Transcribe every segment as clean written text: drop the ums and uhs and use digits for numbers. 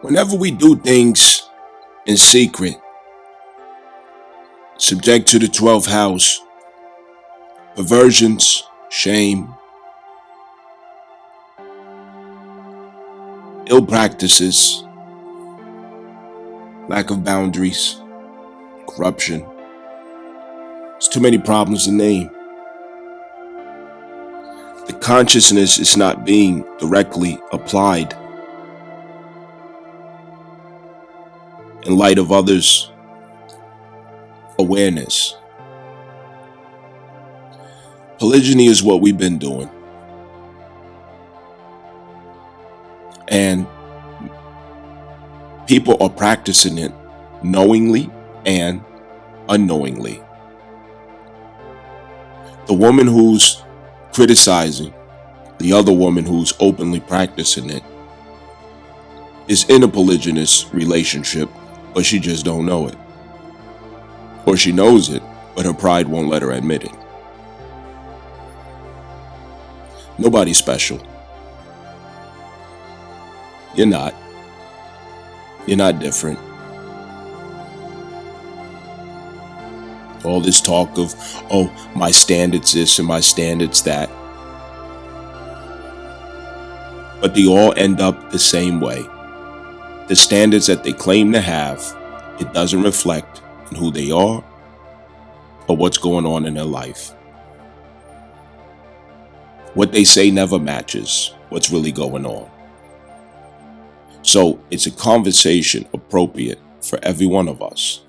Whenever we do things in secret, subject to the 12th house, perversions, shame, ill practices, lack of boundaries, corruption. There's too many problems to name. The consciousness is not being directly applied in light of others' awareness. Polygyny is what we've been doing. And people are practicing it knowingly and unknowingly. The woman who's criticizing the other woman who's openly practicing it is in a polygynous relationship, but she just don't know it. Or she knows it, but her pride won't let her admit it. Nobody's special. You're not. You're not different. All this talk of, oh, my standards this and my standards that. But they all end up the same way. The standards that they claim to have, it doesn't reflect in who they are or what's going on in their life. What they say never matches what's really going on. So it's a conversation appropriate for every one of us.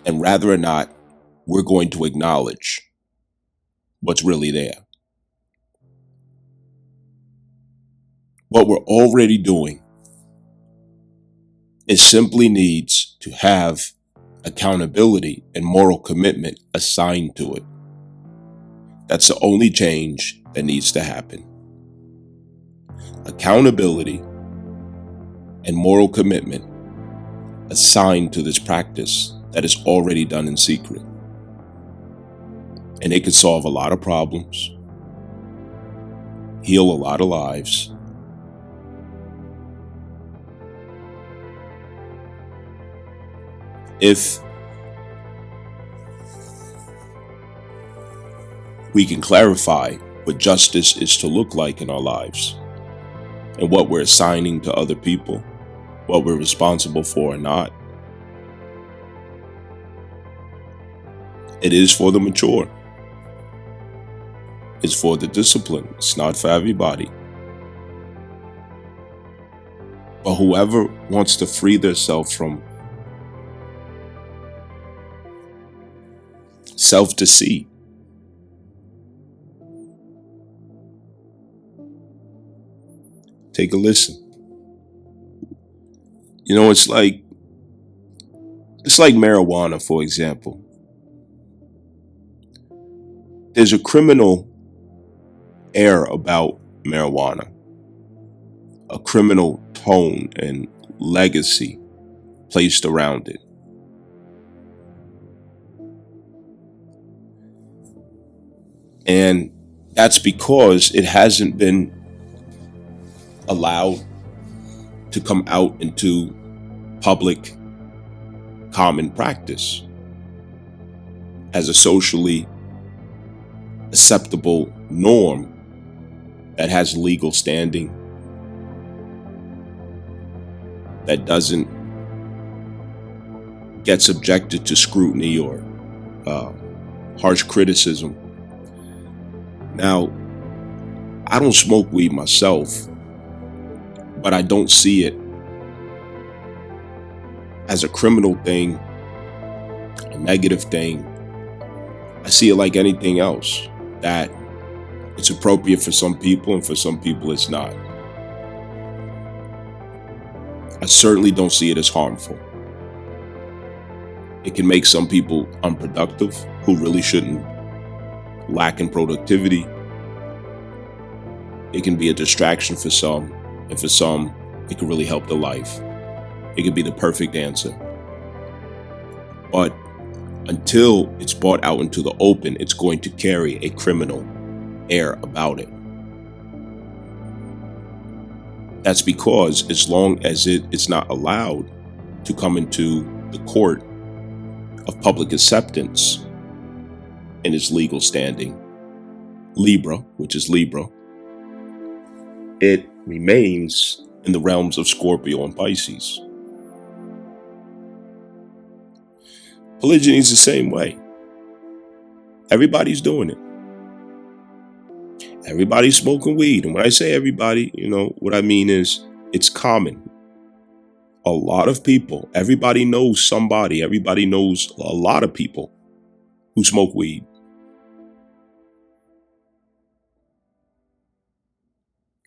And rather or not, we're going to acknowledge what's really there. What we're already doing is simply needs to have accountability and moral commitment assigned to it. That's the only change that needs to happen. Accountability and moral commitment assigned to this practice that is already done in secret. And it could solve a lot of problems, heal a lot of lives, if we can clarify what justice is to look like in our lives and what we're assigning to other people, what we're responsible for or not. It is for the mature. It's for the disciplined. It's not for everybody. But whoever wants to free themselves from self-deceit, take a listen. You know, it's like marijuana, for example. There's a criminal air about marijuana, a criminal tone and legacy placed around it. And that's because it hasn't been allowed to come out into public common practice as a socially acceptable norm that has legal standing, that doesn't get subjected to scrutiny or harsh criticism. Now, I don't smoke weed myself, but I don't see it as a criminal thing, a negative thing. I see it like anything else, that it's appropriate for some people and for some people it's not. I certainly don't see it as harmful. It can make some people unproductive who really shouldn't lack in productivity. It can be a distraction for some, and for some, it can really help their life. It could be the perfect answer. But until it's brought out into the open, it's going to carry a criminal air about it. That's because as long as it is not allowed to come into the court of public acceptance in its legal standing, Libra, which is Libra, it remains in the realms of Scorpio and Pisces. Polygyny is the same way. Everybody's doing it. Everybody's smoking weed. And when I say everybody, what I mean is it's common. A lot of people, everybody knows somebody, everybody knows a lot of people who smoke weed.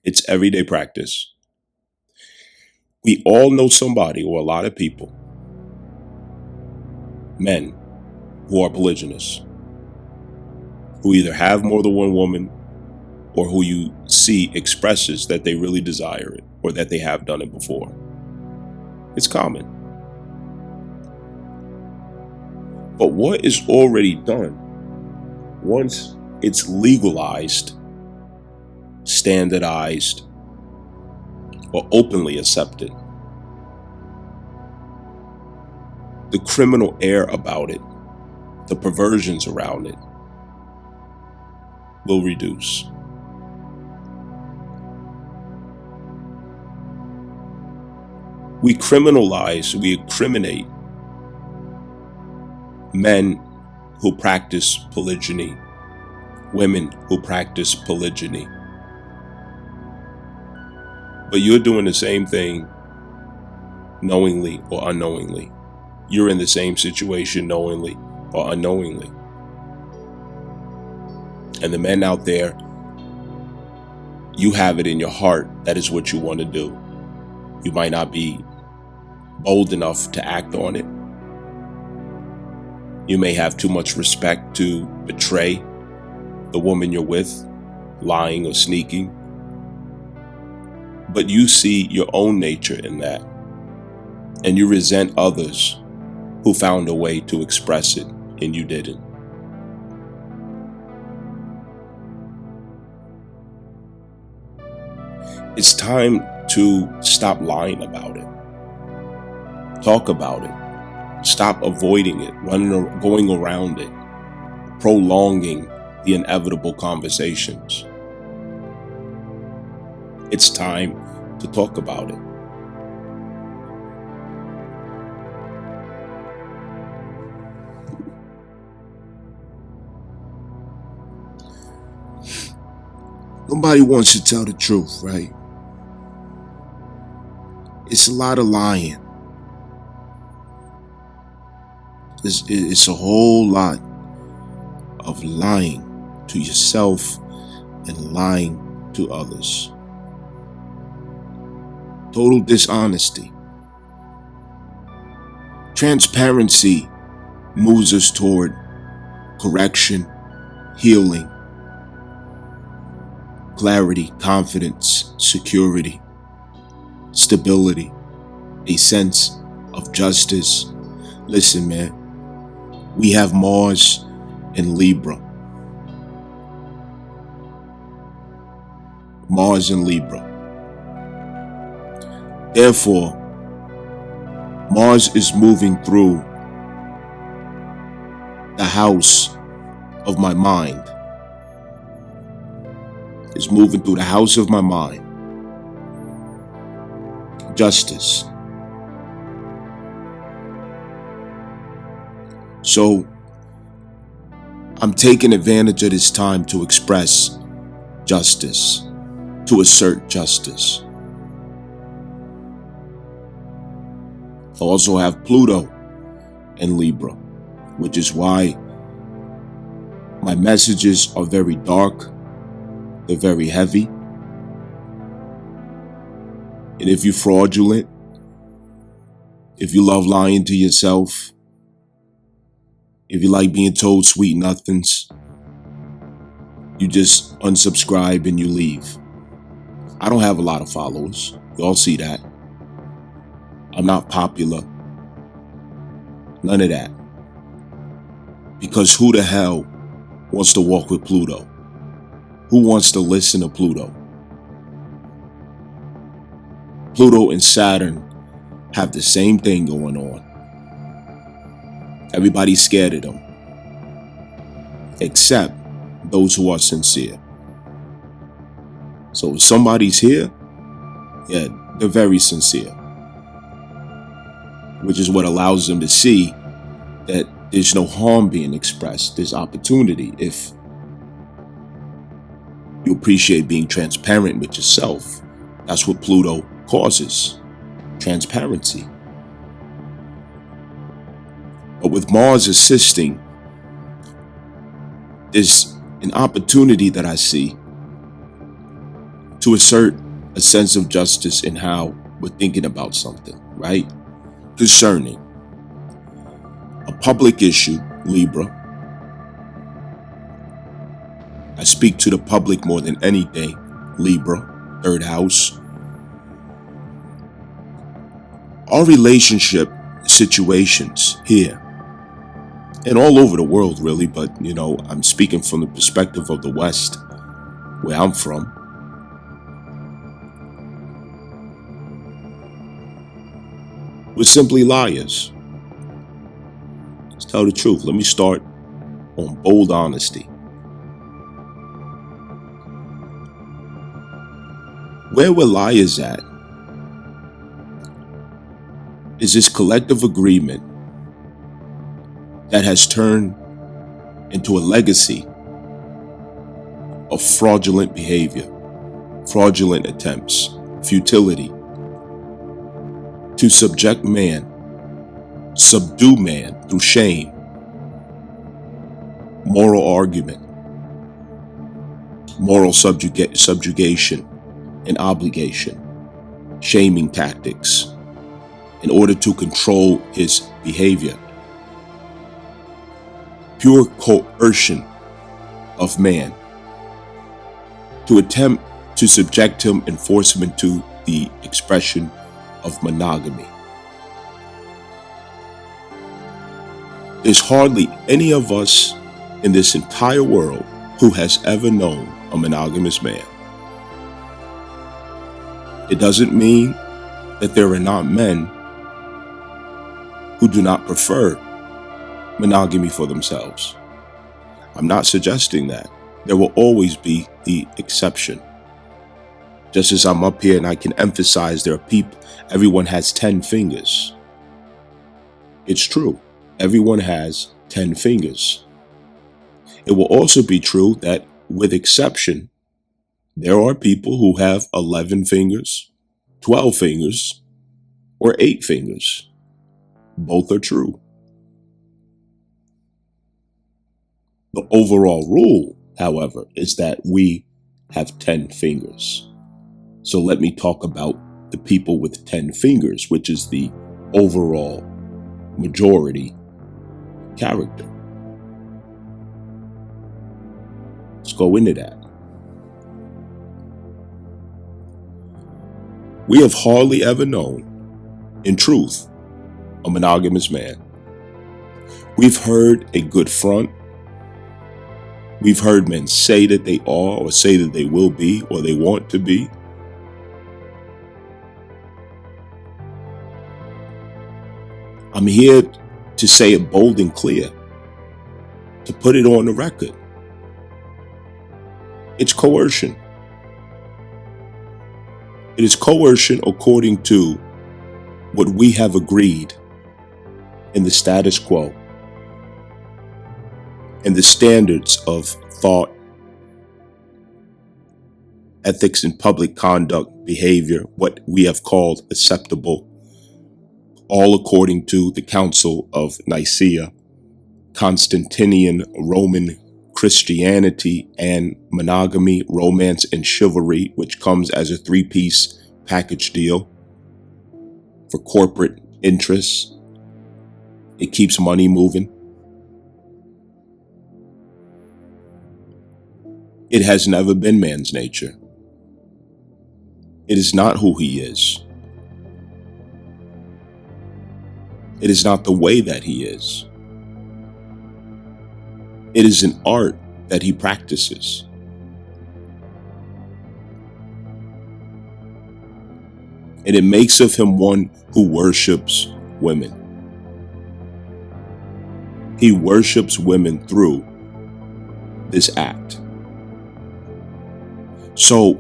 It's everyday practice. We all know somebody or a lot of people, men who are polygynous, who either have more than one woman or who you see expresses that they really desire it or that they have done it before. It's common. But what is already done, once it's legalized, standardized, or openly accepted, the criminal air about it, the perversions around it, will reduce. We criminalize, we incriminate men who practice polygyny, women who practice polygyny. But you're doing the same thing knowingly or unknowingly. You're in the same situation knowingly or unknowingly. And the men out there, you have it in your heart that is what you want to do. You might not be bold enough to act on it. You may have too much respect to betray the woman you're with, lying or sneaking. But you see your own nature in that, and you resent others who found a way to express it and you didn't. It's time to stop lying about it. Talk about it. Stop avoiding it, going around it, prolonging the inevitable conversations. It's time to talk about it. Nobody wants to tell the truth, right? It's a lot of lying. It's a whole lot of lying to yourself and lying to others. Total dishonesty. Transparency moves us toward correction, healing, clarity, confidence, security, stability, a sense of justice. Listen, man, we have Mars in Libra. Mars in Libra. Therefore, Mars is moving through the house of my mind. It's moving through the house of my mind. Justice. So, I'm taking advantage of this time to express justice, to assert justice. I also have Pluto in Libra, which is why my messages are very dark, they're very heavy. And if you're fraudulent, if you love lying to yourself, if you like being told sweet nothings, you just unsubscribe and you leave. I don't have a lot of followers. Y'all see that. I'm not popular. None of that. Because who the hell wants to walk with Pluto? Who wants to listen to Pluto? Pluto and Saturn have the same thing going on. Everybody's scared of them, except those who are sincere. So if somebody's here, yeah, they're very sincere, which is what allows them to see that there's no harm being expressed. There's opportunity if you appreciate being transparent with yourself. That's what Pluto causes, transparency. But with Mars assisting, there's an opportunity that I see to assert a sense of justice in how we're thinking about something, right? Concerning a public issue, Libra. I speak to the public more than anything, Libra, third house. Our relationship situations here, and all over the world really, but I'm speaking from the perspective of the West, where I'm from. We're simply liars. Let's tell the truth. Let me start on bold honesty. Where we're liars at is this collective agreement that has turned into a legacy of fraudulent behavior, fraudulent attempts, futility to subject man, subdue man through shame, moral argument, moral subjugation and obligation, shaming tactics in order to control his behavior. Pure coercion of man to attempt to subject him and force him into the expression of monogamy. There's hardly any of us in this entire world who has ever known a monogamous man. It doesn't mean that there are not men who do not prefer monogamy for themselves. I'm not suggesting that. There will always be the exception. Just as I'm up here and I can emphasize there are people, everyone has 10 fingers. It's true. Everyone has 10 fingers. It will also be true that with exception, there are people who have 11 fingers, 12 fingers, or 8 fingers. Both are true. The overall rule, however, is that we have 10 fingers. So let me talk about the people with 10 fingers, which is the overall majority character. Let's go into that. We have hardly ever known, in truth, a monogamous man. We've heard a good front. We've heard men say that they are, or say that they will be, or they want to be. I'm here to say it bold and clear, to put it on the record. It's coercion. It is coercion according to what we have agreed in the status quo and the standards of thought, ethics and public conduct, behavior, what we have called acceptable, all according to the Council of Nicaea, Constantinian Roman Christianity, and monogamy, romance, and chivalry, which comes as a 3-piece package deal for corporate interests. It keeps money moving. It has never been man's nature. It is not who he is. It is not the way that he is. It is an art that he practices. and it makes of him one who worships women. He worships women through this act. So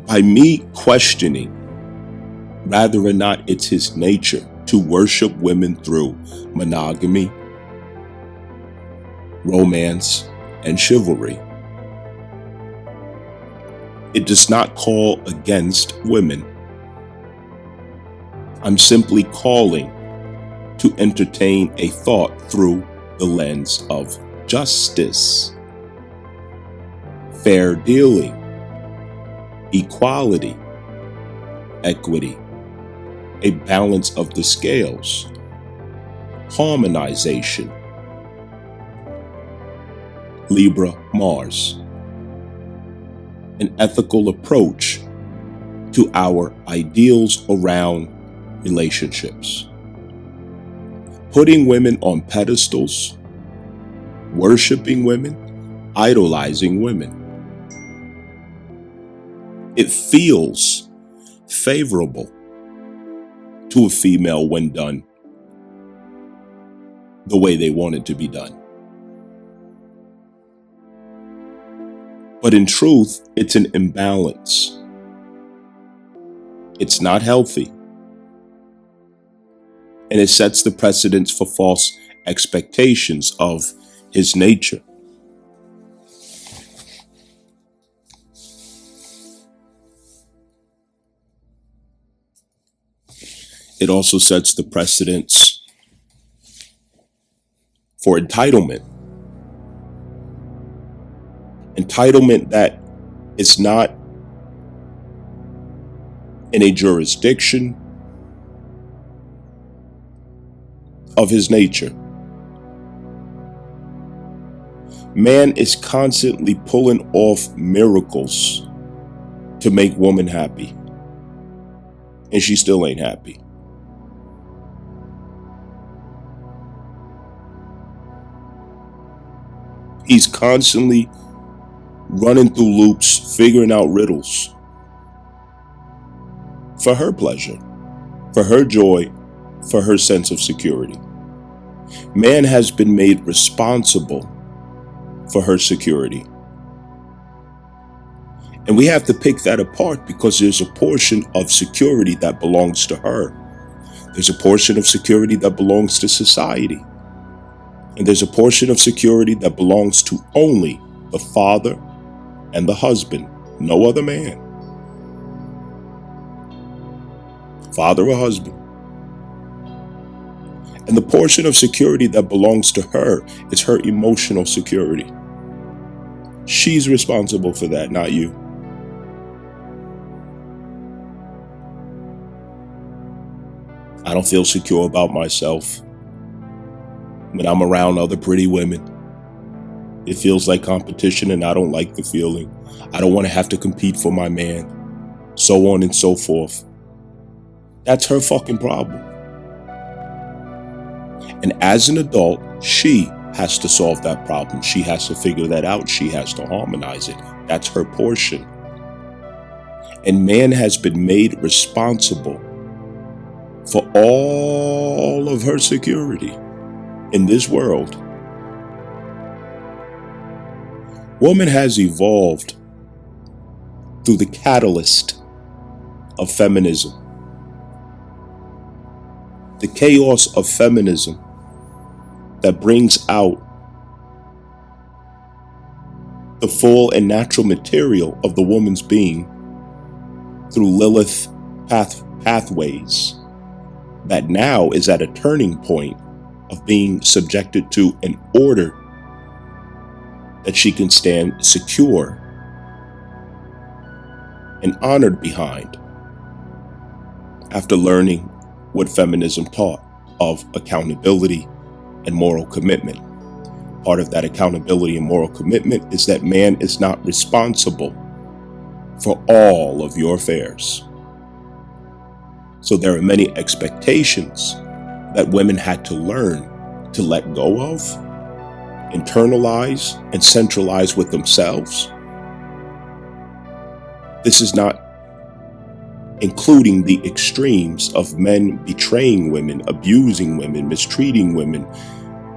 by me questioning whether or not it's his nature to worship women through monogamy, romance, and chivalry, it does not call against women. I'm simply calling to entertain a thought through the lens of justice, fair dealing, equality, equity, a balance of the scales, harmonization, Libra Mars, an ethical approach to our ideals around relationships. Putting women on pedestals, worshiping women, idolizing women. It feels favorable to a female when done the way they want it to be done. But in truth, it's an imbalance. It's not healthy. And it sets the precedence for false expectations of his nature. It also sets the precedence for entitlement. Entitlement that is not in a jurisdiction of his nature. Man is constantly pulling off miracles to make woman happy, and she still ain't happy. He's constantly running through loops, figuring out riddles for her pleasure, for her joy, for her sense of security. Man has been made responsible for her security. And we have to pick that apart because there's a portion of security that belongs to her. There's a portion of security that belongs to society. And there's a portion of security that belongs to only the father and the husband, no other man. Father or husband. And the portion of security that belongs to her is her emotional security. She's responsible for that, not you. I don't feel secure about myself when I'm around other pretty women. It feels like competition and I don't like the feeling. I don't want to have to compete for my man, so on and so forth. That's her fucking problem. And as an adult, she has to solve that problem. She has to figure that out. She has to harmonize it. That's her portion. And man has been made responsible for all of her security in this world. Woman has evolved through the catalyst of feminism. The chaos of feminism that brings out the full and natural material of the woman's being through Lilith pathways that now is at a turning point of being subjected to an order that she can stand secure and honored behind after learning what feminism taught of accountability and moral commitment. Part of that accountability and moral commitment is that man is not responsible for all of your affairs. So there are many expectations that women had to learn to let go of, internalize, and centralize with themselves. This is not including the extremes of men betraying women, abusing women, mistreating women.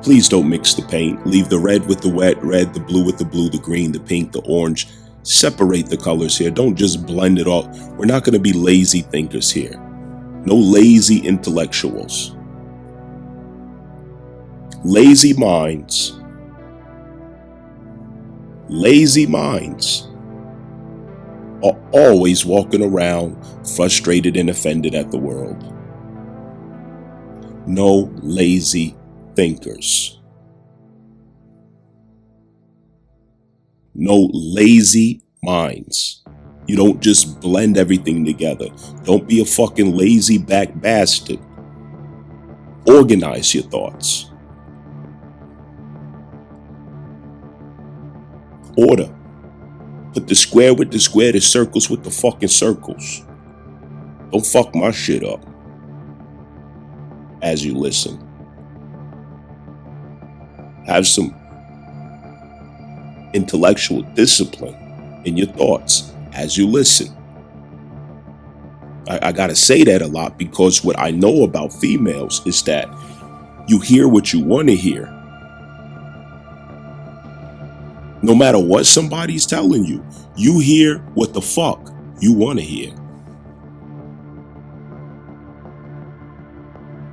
Please don't mix the paint. Leave the red with the wet red, the blue with the blue, the green, the pink, the orange. Separate the colors here. Don't just blend it all. We're not going to be lazy thinkers here. No lazy intellectuals. Lazy minds are always walking around frustrated and offended at the world. No lazy thinkers. No lazy minds. You don't just blend everything together. Don't be a fucking lazy back bastard. Organize your thoughts. Order. Put the square with the square, the circles with the fucking circles. Don't fuck my shit up as you listen. Have some intellectual discipline in your thoughts as you listen. I gotta say that a lot because what I know about females is that you hear what you want to hear. No matter what somebody's telling you, you hear what the fuck you want to hear.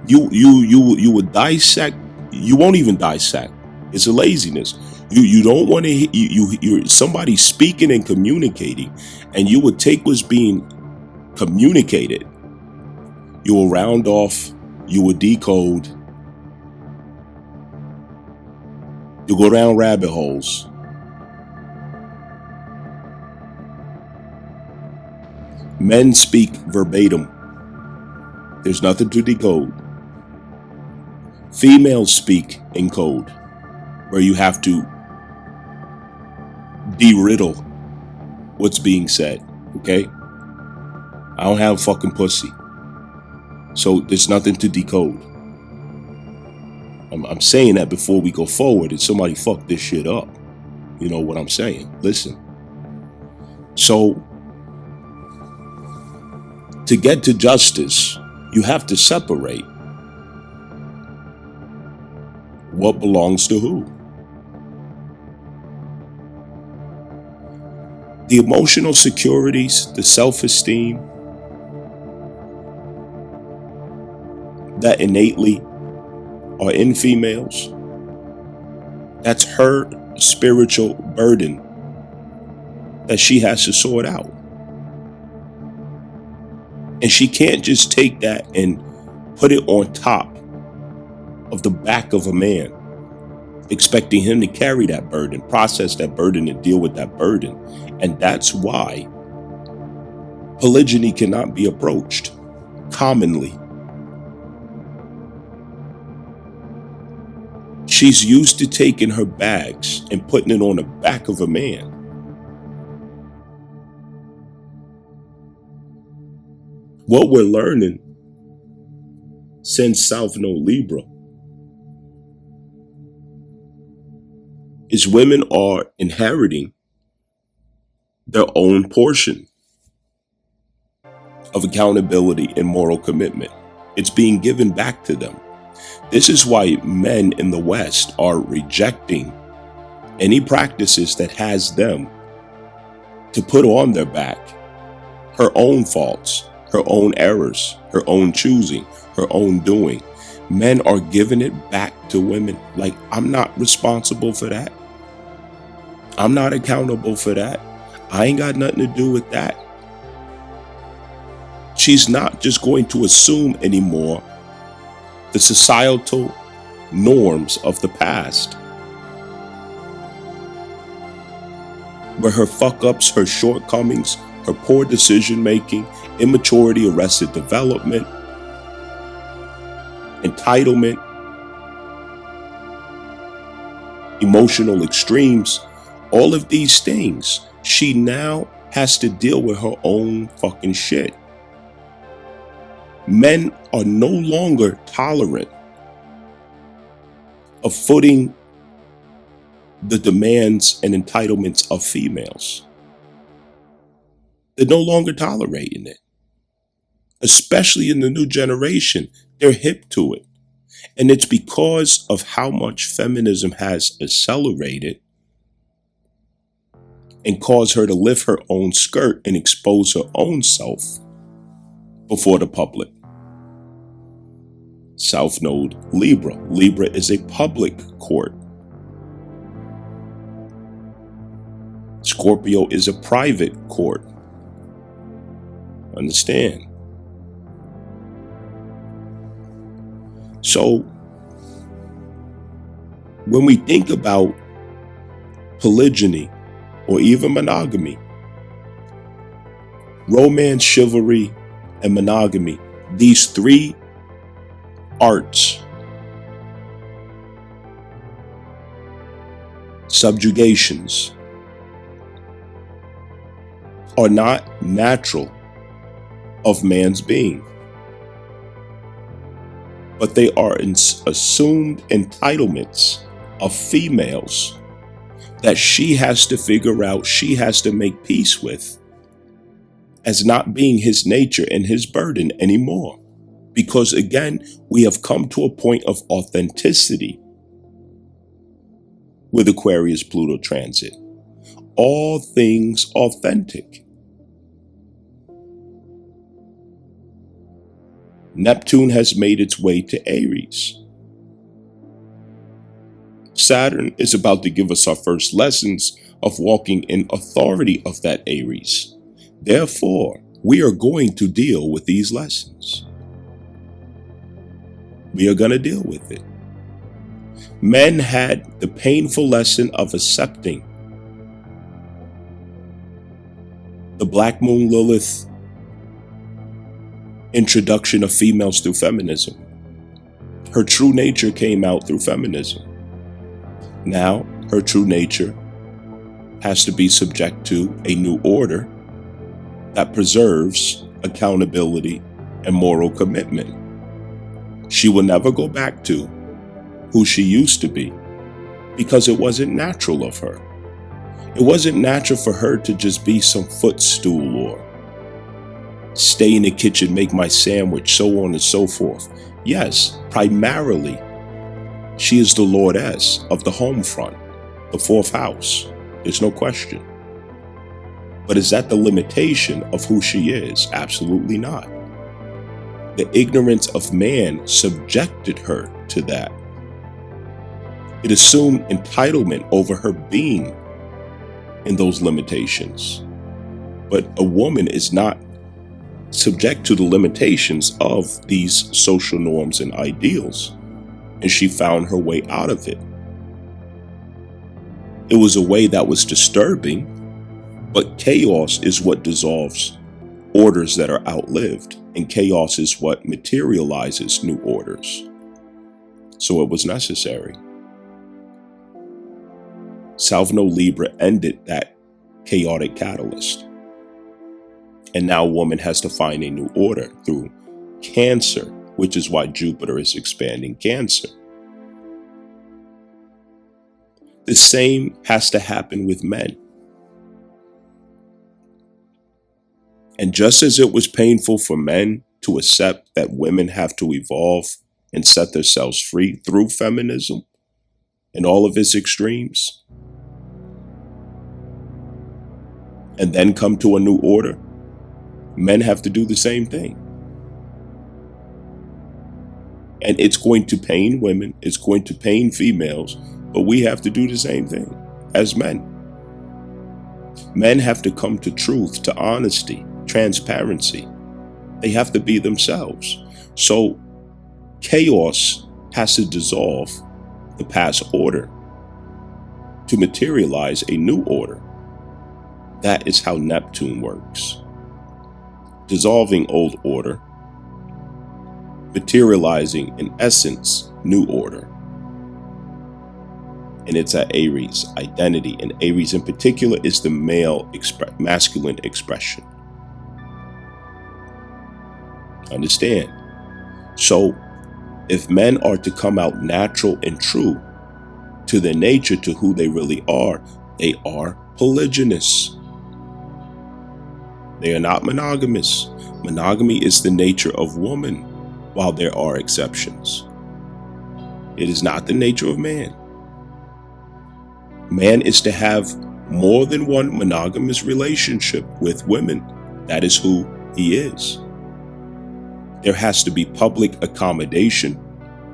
You would dissect. You won't even dissect. It's a laziness. You don't want to. You're somebody speaking and communicating, and you would take what's being communicated. You will round off. You will decode. You go down rabbit holes. Men speak verbatim. There's nothing to decode. Females speak in code, where you have to de-riddle what's being said, okay? I don't have fucking pussy, so there's nothing to decode. I'm saying that before we go forward and somebody fuck this shit up. You know what I'm saying? Listen. So, to get to justice, you have to separate what belongs to who. The emotional securities, the self-esteem that innately are in females, that's her spiritual burden that she has to sort out. And she can't just take that and put it on top of the back of a man, expecting him to carry that burden, process that burden, and deal with that burden. And that's why polygyny cannot be approached commonly. She's used to taking her bags and putting it on the back of a man. What we're learning since South Node Libra is women are inheriting their own portion of accountability and moral commitment. It's being given back to them. This is why men in the West are rejecting any practices that has them to put on their back her own faults, her own errors, her own choosing, her own doing. Men are giving it back to women. Like, I'm not responsible for that. I'm not accountable for that. I ain't got nothing to do with that. She's not just going to assume anymore the societal norms of the past, where her fuck-ups, her shortcomings, her poor decision-making, immaturity, arrested development, entitlement, emotional extremes, all of these things, she now has to deal with her own fucking shit. Men are no longer tolerant of footing the demands and entitlements of females. They're no longer tolerating it. especially in the new generation. They're hip to it. And it's because of how much feminism has accelerated and caused her to lift her own skirt and expose her own self before the public. South Node Libra. Libra is a public court. Scorpio is a private court. Understand? So, when we think about polygyny or even monogamy, romance, chivalry, and monogamy, these three arts, subjugations, are not natural of man's being, but they are assumed entitlements of females that she has to figure out, she has to make peace with, as not being his nature and his burden anymore. Because again, we have come to a point of authenticity with Aquarius Pluto transit. All things authentic. Neptune has made its way to Aries. Saturn is about to give us our first lessons of walking in authority of that Aries. Therefore, we are going to deal with these lessons. We are going to deal with it. Men had the painful lesson of accepting the Black Moon Lilith introduction of females through feminism. Her true nature came out through feminism. Now, her true nature has to be subject to a new order that preserves accountability and moral commitment. She will never go back to who she used to be because it wasn't natural of her. It wasn't natural for her to just be some footstool or stay in the kitchen, make my sandwich, so on and so forth. Yes, primarily, she is the lordess of the home front, the fourth house. There's no question. But is that the limitation of who she is? Absolutely not. The ignorance of man subjected her to that. It assumed entitlement over her being in those limitations. But a woman is not subject to the limitations of these social norms and ideals, and she found her way out of it. It was a way that was disturbing, but chaos is what dissolves orders that are outlived, and chaos is what materializes new orders. So it was necessary. South Node Libra ended that chaotic catalyst. And now woman has to find a new order through Cancer, which is why Jupiter is expanding Cancer. The same has to happen with men. And just as it was painful for men to accept that women have to evolve and set themselves free through feminism in all of its extremes, and then come to a new order, men have to do the same thing. And it's going to pain women, it's going to pain females, but we have to do the same thing as men. Men have to come to truth, to honesty, transparency. They have to be themselves. So chaos has to dissolve the past order to materialize a new order. That is how Neptune works. Dissolving old order, materializing in essence new order. And it's at Aries, identity. And Aries in particular is the masculine expression. Understand? So if men are to come out natural and true to their nature, to who they really are, they are polygynous. They are not monogamous. Monogamy is the nature of woman, while there are exceptions. It is not the nature of man. Man is to have more than one monogamous relationship with women. That is who he is. There has to be public accommodation,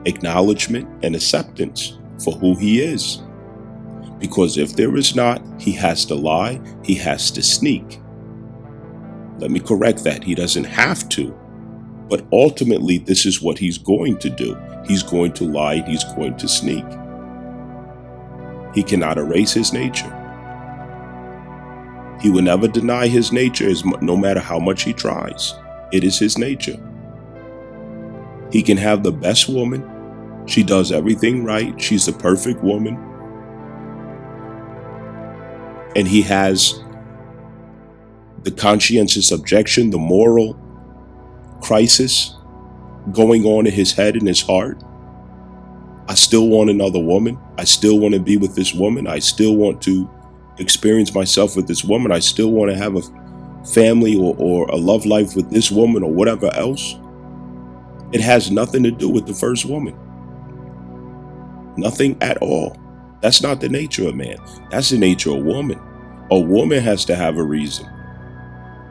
acknowledgement, and acceptance for who he is. Because if there is not, he has to lie, he has to sneak. Let me correct that. He doesn't have to, but ultimately this is what he's going to do. He's going to lie, he's going to sneak. He cannot erase his nature. He will never deny his nature, no matter how much he tries. It is his nature. He can have the best woman. She does everything right. She's the perfect woman. And he has the conscientious objection, the moral crisis going on in his head and his heart. I still want another woman. I still want to be with this woman. I still want to experience myself with this woman. I still want to have a family or a love life with this woman or whatever else. It has nothing to do with the first woman. Nothing at all. That's not the nature of man. That's the nature of woman. A woman has to have a reason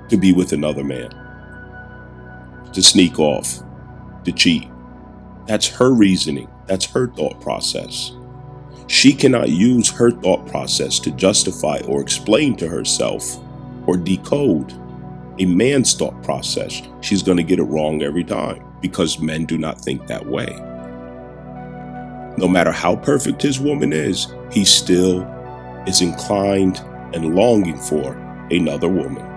to be with another man, to sneak off, to cheat. That's her reasoning. That's her thought process. She cannot use her thought process to justify or explain to herself or decode a man's thought process. She's going to get it wrong every time because men do not think that way. No matter how perfect his woman is, he still is inclined and longing for another woman.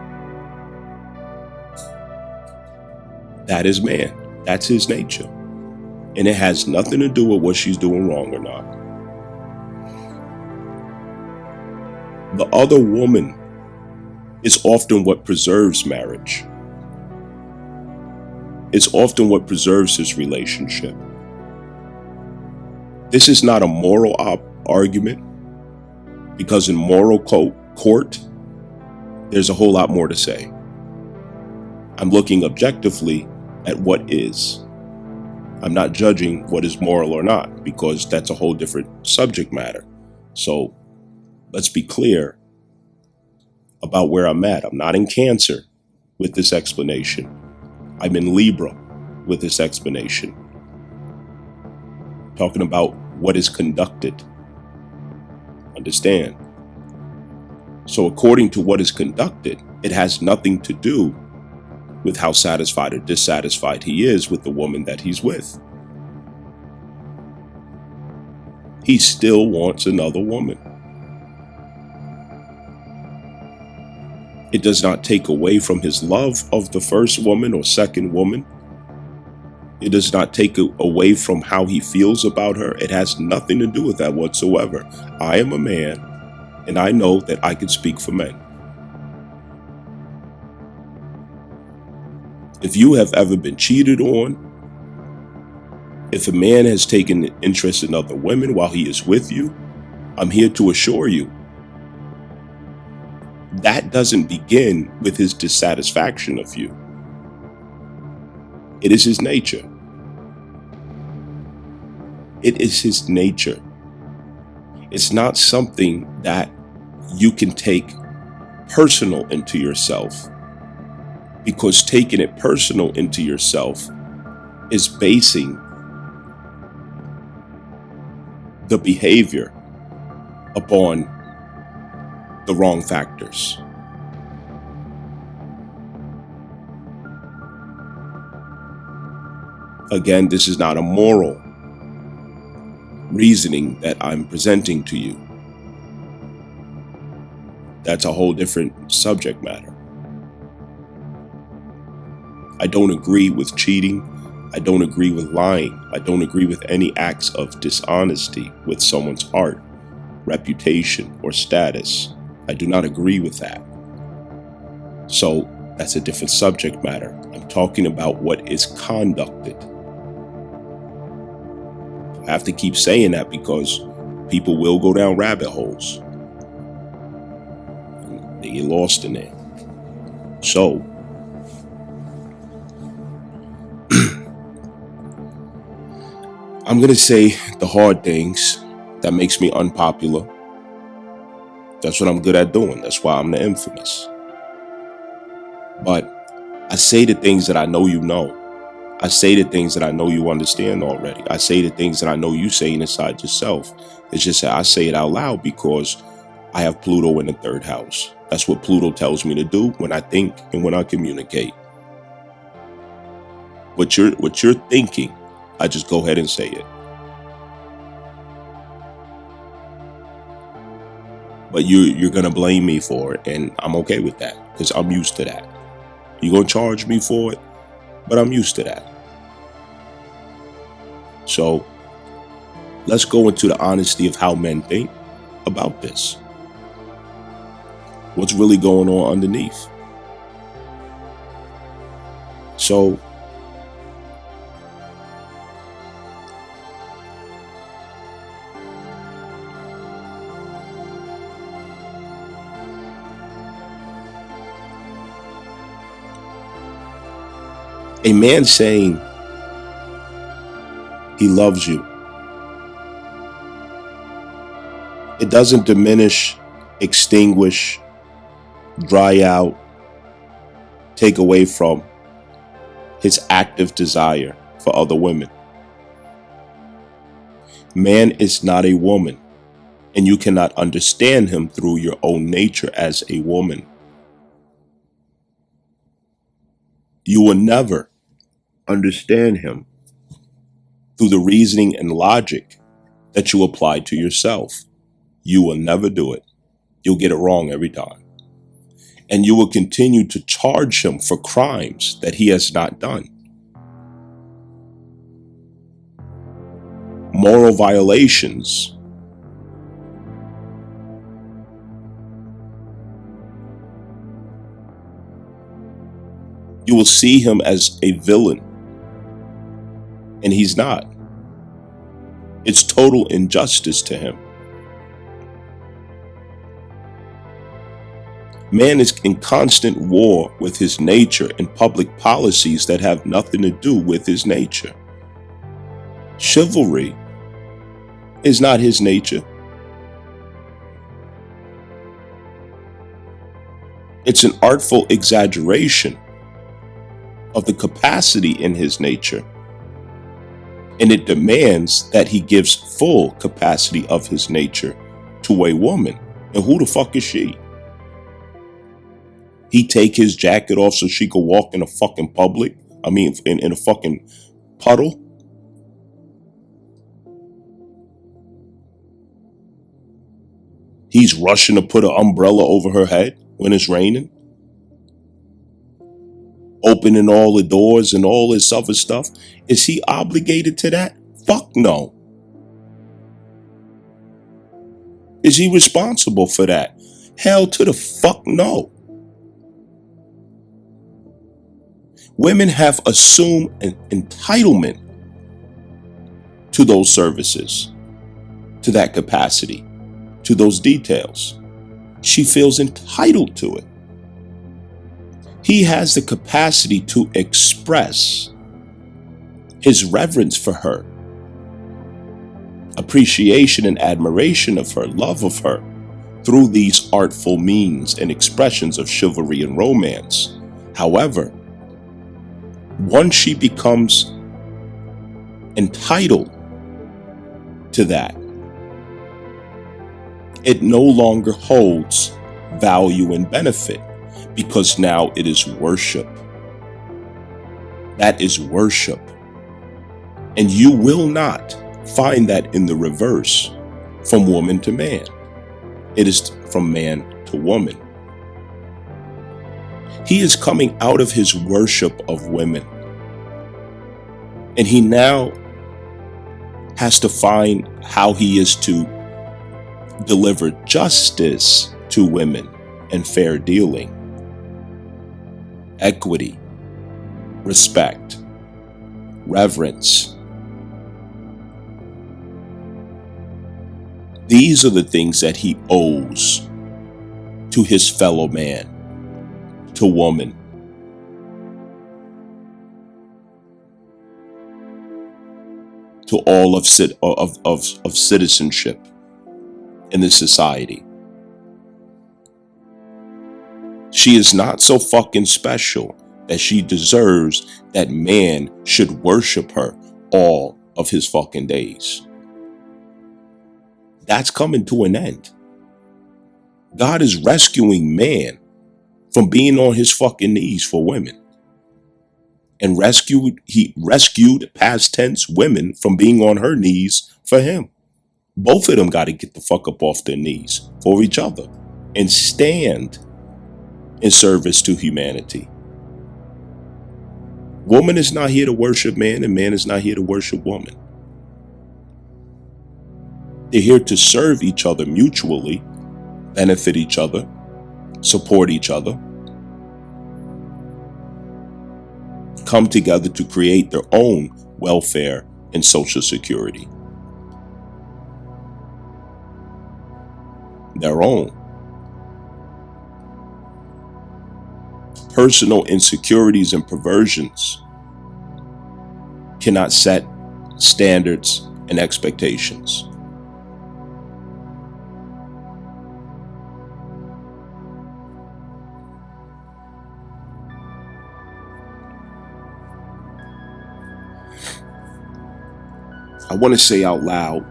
That is man. That's his nature. And it has nothing to do with what she's doing wrong or not. The other woman is often what preserves marriage. It's often what preserves his relationship. This is not a moral argument, because in moral court, there's a whole lot more to say. I'm looking objectively at what is. I'm not judging what is moral or not, because that's a whole different subject matter. So let's be clear about where I'm at. I'm not in Cancer with this explanation. I'm in Libra with this explanation. Talking about what is conducted. Understand? So according to what is conducted, it has nothing to do with how satisfied or dissatisfied he is with the woman that he's with. He still wants another woman. It does not take away from his love of the first woman or second woman. It does not take away from how he feels about her. It has nothing to do with that whatsoever. I am a man, and I know that I can speak for men. If you have ever been cheated on, if a man has taken interest in other women while he is with you, I'm here to assure you that doesn't begin with his dissatisfaction of you. It is his nature. It is his nature. It's not something that you can take personal into yourself, because taking it personal into yourself is basing the behavior upon the wrong factors. Again, this is not a moral reasoning that I'm presenting to you. That's a whole different subject matter. I don't agree with cheating. I don't agree with lying. I don't agree with any acts of dishonesty with someone's heart, reputation, or status. I do not agree with that. So that's a different subject matter. I'm talking about what is conducted. I have to keep saying that because people will go down rabbit holes. They get lost in there. So, I'm going to say the hard things that makes me unpopular. That's what I'm good at doing. That's why I'm the infamous. But I say the things that I know you know. I say the things that I know you understand already. I say the things that I know you saying inside yourself. It's just that I say it out loud because I have Pluto in the third house. That's what Pluto tells me to do when I think and when I communicate. What you're thinking, I just go ahead and say it. But you're gonna blame me for it, and I'm okay with that because I'm used to that. You're gonna charge me for it, but I'm used to that. So let's go into the honesty of how men think about this. What's really going on underneath? So a man saying he loves you, it doesn't diminish, extinguish, dry out, take away from his active desire for other women. Man is not a woman, and you cannot understand him through your own nature as a woman. You will never understand him through the reasoning and logic that you apply to yourself. You will never do it. You'll get it wrong every time. And you will continue to charge him for crimes that he has not done. Moral violations. You will see him as a villain, and he's not. It's total injustice to him. Man is in constant war with his nature and public policies that have nothing to do with his nature. Chivalry is not his nature. It's an artful exaggeration of the capacity in his nature, and it demands that he gives full capacity of his nature to a woman. And who the fuck is she? He take his jacket off so she could walk in a fucking public? I mean, in a fucking puddle? He's rushing to put an umbrella over her head when it's raining? Opening all the doors and all this other stuff? Is he obligated to that? Fuck no. Is he responsible for that? Hell to the fuck no. Women have assumed an entitlement to those services, to that capacity, to those details. She feels entitled to it. He has the capacity to express his reverence for her, appreciation and admiration of her, love of her, through these artful means and expressions of chivalry and romance. However, once she becomes entitled to that, it no longer holds value and benefit, because now it is worship. That is worship. And you will not find that in the reverse from woman to man. It is from man to woman. He is coming out of his worship of women. And he now has to find how he is to deliver justice to women and fair dealing, equity, respect, reverence. These are the things that he owes to his fellow man. to woman. To all of citizenship in this society. She is not so fucking special that she deserves that man should worship her all of his fucking days. That's coming to an end. God is rescuing man from being on his fucking knees for women. And he rescued, past tense, women from being on her knees for him. Both of them got to get the fuck up off their knees for each other and stand in service to humanity. Woman is not here to worship man, and man is not here to worship woman. They're here to serve each other mutually, benefit each other, support each other, come together to create their own welfare and social security. Their own. Personal insecurities and perversions cannot set standards and expectations. I want to say out loud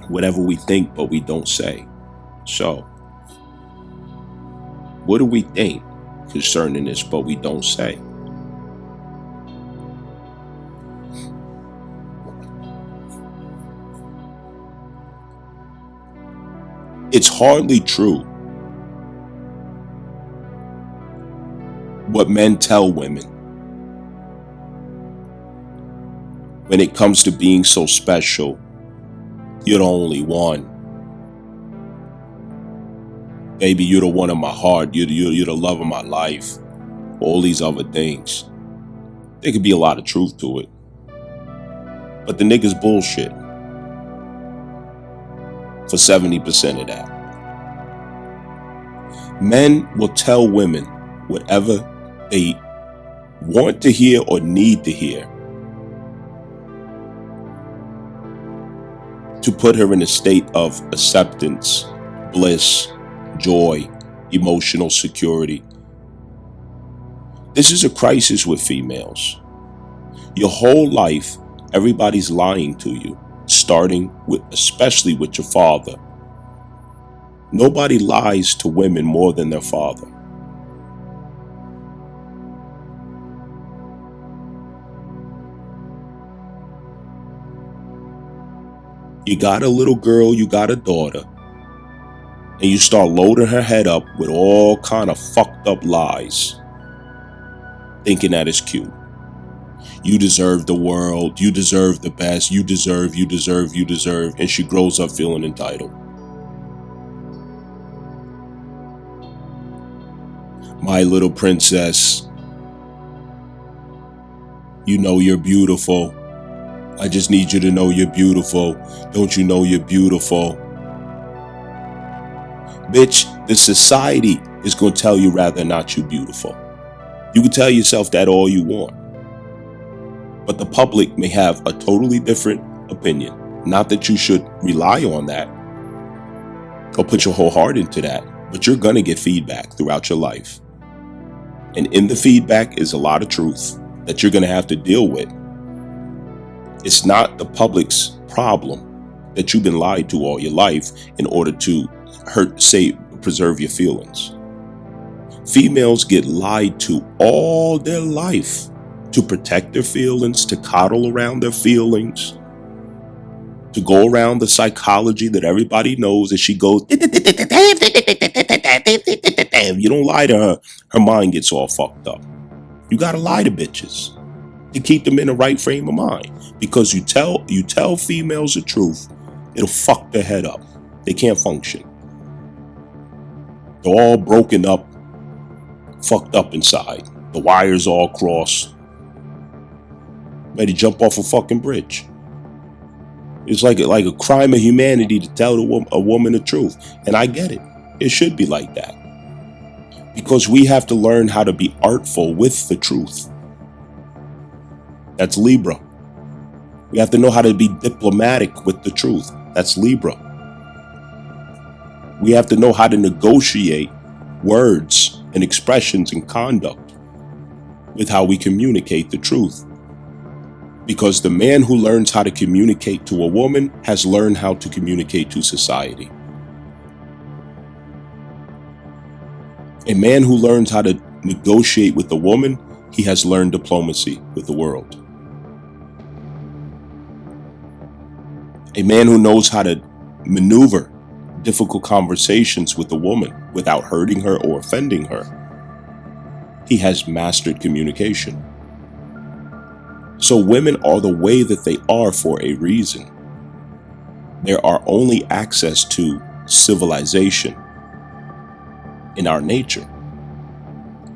whatever we think, but we don't say. So, what do we think concerning this, but we don't say? It's hardly true what men tell women when it comes to being so special. You're the only one. Baby, you're the one of my heart. You're the love of my life. All these other things. There could be a lot of truth to it. But the nigga's bullshit. For 70% of that. Men will tell women whatever they want to hear or need to hear to put her in a state of acceptance, bliss, joy, emotional security. This is a crisis with females. Your whole life, everybody's lying to you, especially with your father. Nobody lies to women more than their father. You got a little girl, you got a daughter, and you start loading her head up with all kind of fucked up lies, thinking that is cute. You deserve the world, you deserve the best, you deserve, and she grows up feeling entitled. My little princess, you know you're beautiful. I just need you to know you're beautiful. Don't you know you're beautiful? Bitch, the society is going to tell you rather not you beautiful. You can tell yourself that all you want. But the public may have a totally different opinion. Not that you should rely on that or put your whole heart into that, but you're going to get feedback throughout your life. And in the feedback is a lot of truth that you're going to have to deal with. It's not the public's problem that you've been lied to all your life in order to preserve your feelings. Females get lied to all their life to protect their feelings, to coddle around their feelings, to go around the psychology that everybody knows as she goes, you don't lie to her, her mind gets all fucked up. You gotta lie to bitches to keep them in the right frame of mind. Because you tell females the truth, it'll fuck their head up. They can't function. They're all broken up, fucked up inside. The wires all crossed. Ready to jump off a fucking bridge. It's like a crime of humanity to tell a woman the truth. And I get it. It should be like that. Because we have to learn how to be artful with the truth. That's Libra. We have to know how to be diplomatic with the truth. That's Libra. We have to know how to negotiate words and expressions and conduct with how we communicate the truth. Because the man who learns how to communicate to a woman has learned how to communicate to society. A man who learns how to negotiate with a woman, he has learned diplomacy with the world. A man who knows how to maneuver difficult conversations with a woman without hurting her or offending her, he has mastered communication. So women are the way that they are for a reason. There are only access to civilization in our nature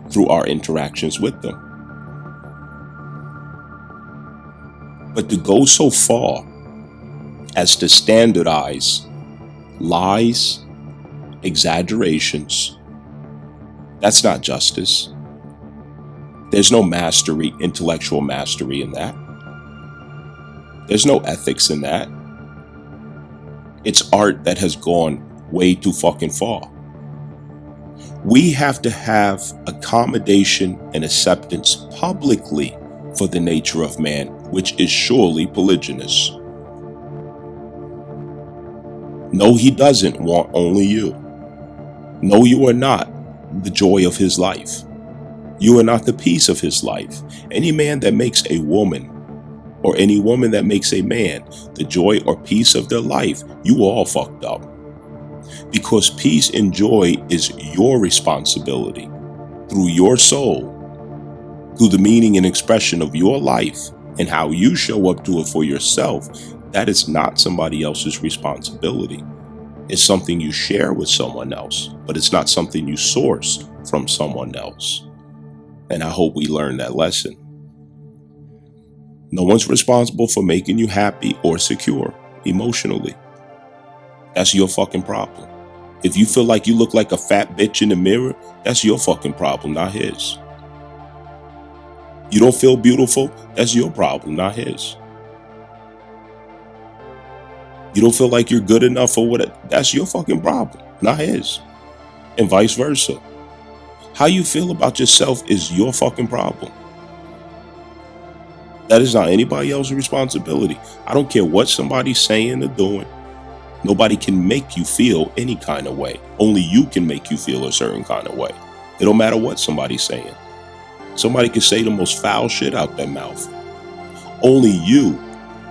through our interactions with them. But to go so far as to standardize lies, exaggerations, that's not justice. There's no mastery, intellectual mastery in that. There's no ethics in that. It's art that has gone way too fucking far. We have to have accommodation and acceptance publicly for the nature of man, which is surely polygynous. No, he doesn't want only you. No, you are not the joy of his life. You are not the peace of his life. Any man that makes a woman, or any woman that makes a man, the joy or peace of their life, you are all fucked up. Because peace and joy is your responsibility through your soul, through the meaning and expression of your life and how you show up to it for yourself. That is not somebody else's responsibility. It's something you share with someone else, but it's not something you source from someone else. And I hope we learn that lesson. No one's responsible for making you happy or secure emotionally. That's your fucking problem. If you feel like you look like a fat bitch in the mirror, that's your fucking problem, not his. You don't feel beautiful, that's your problem, not his. You don't feel like you're good enough for what, that's your fucking problem, not his. And vice versa. How you feel about yourself is your fucking problem. That is not anybody else's responsibility. I don't care what somebody's saying or doing. Nobody can make you feel any kind of way. Only you can make you feel a certain kind of way. It don't matter what somebody's saying. Somebody can say the most foul shit out their mouth. Only you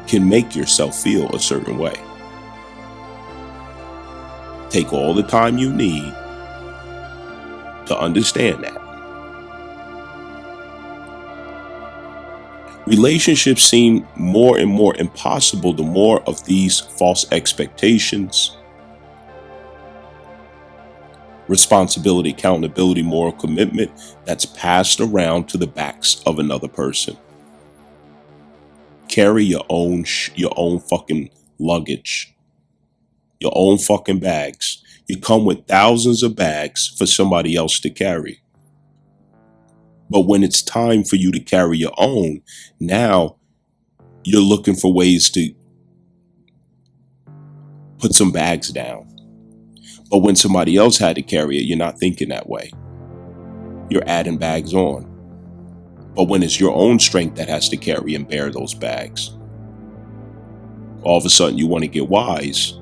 can make yourself feel a certain way. Take all the time you need to understand that. Relationships seem more and more impossible the more of these false expectations, responsibility, accountability, moral commitment that's passed around to the backs of another person. Carry your own fucking luggage, your own fucking bags. You come with thousands of bags for somebody else to carry. But when it's time for you to carry your own, now you're looking for ways to put some bags down. But when somebody else had to carry it, you're not thinking that way. You're adding bags on. But when it's your own strength that has to carry and bear those bags, all of a sudden you want to get wise,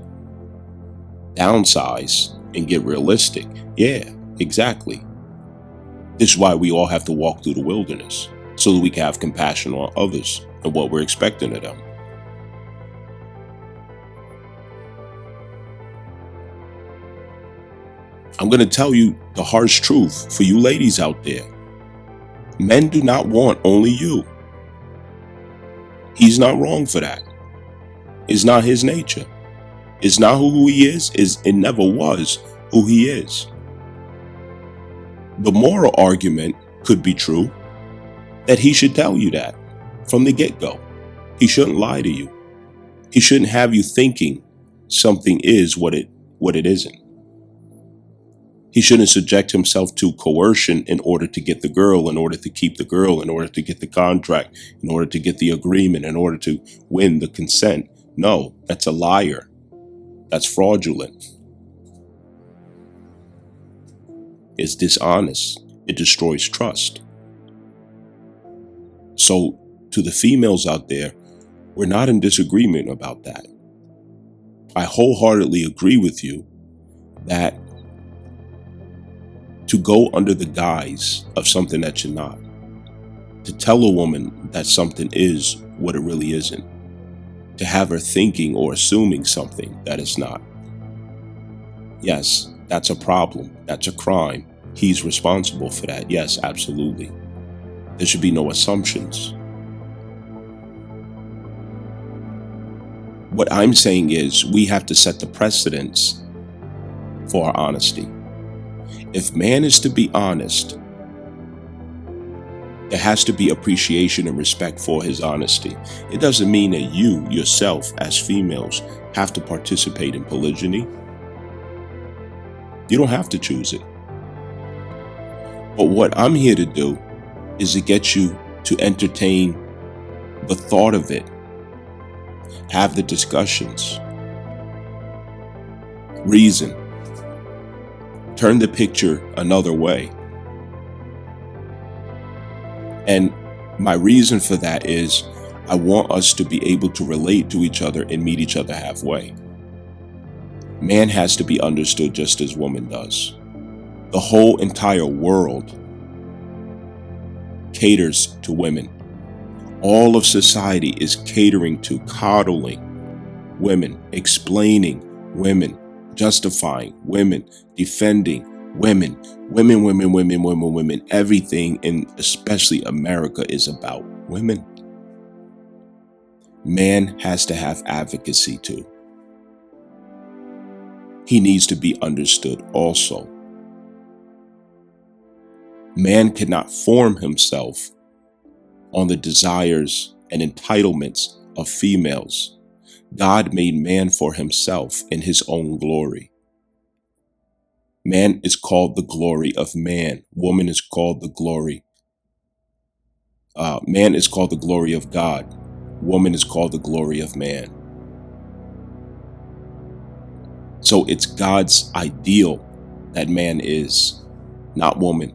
downsize, and get realistic. Yeah, exactly. This is why we all have to walk through the wilderness, so that we can have compassion on others and what we're expecting of them. I'm going to tell you the harsh truth for you ladies out there. Men do not want only you. He's not wrong for that. It's not his nature. It's not who he is. It never was who he is. The moral argument could be true that he should tell you that from the get-go. He shouldn't lie to you. He shouldn't have you thinking something is what it isn't. He shouldn't subject himself to coercion in order to get the girl, in order to keep the girl, in order to get the contract, in order to get the agreement, in order to win the consent. No, that's a liar. That's fraudulent. It's dishonest. It destroys trust. So, to the females out there, we're not in disagreement about that. I wholeheartedly agree with you that to go under the guise of something that you're not, to tell a woman that something is what it really isn't, to have her thinking or assuming something that it's not. Yes, that's a problem. That's a crime. He's responsible for that. Yes, absolutely. There should be no assumptions. What I'm saying is we have to set the precedence for our honesty. If man is to be honest, there has to be appreciation and respect for his honesty. It doesn't mean that you, yourself, as females, have to participate in polygyny. You don't have to choose it. But what I'm here to do is to get you to entertain the thought of it, have the discussions, reason, turn the picture another way. And my reason for that is I want us to be able to relate to each other and meet each other halfway. Man has to be understood just as woman does. The whole entire world caters to women. All of society is catering to coddling women, explaining women, justifying women, defending women. Women. Everything in especially America is about women. Man has to have advocacy too. He needs to be understood also. Man cannot form himself on the desires and entitlements of females. God made man for himself in his own glory. Man is called the glory of man. Woman is called the glory. Man is called the glory of God. Woman is called the glory of man. So it's God's ideal that man is, not woman.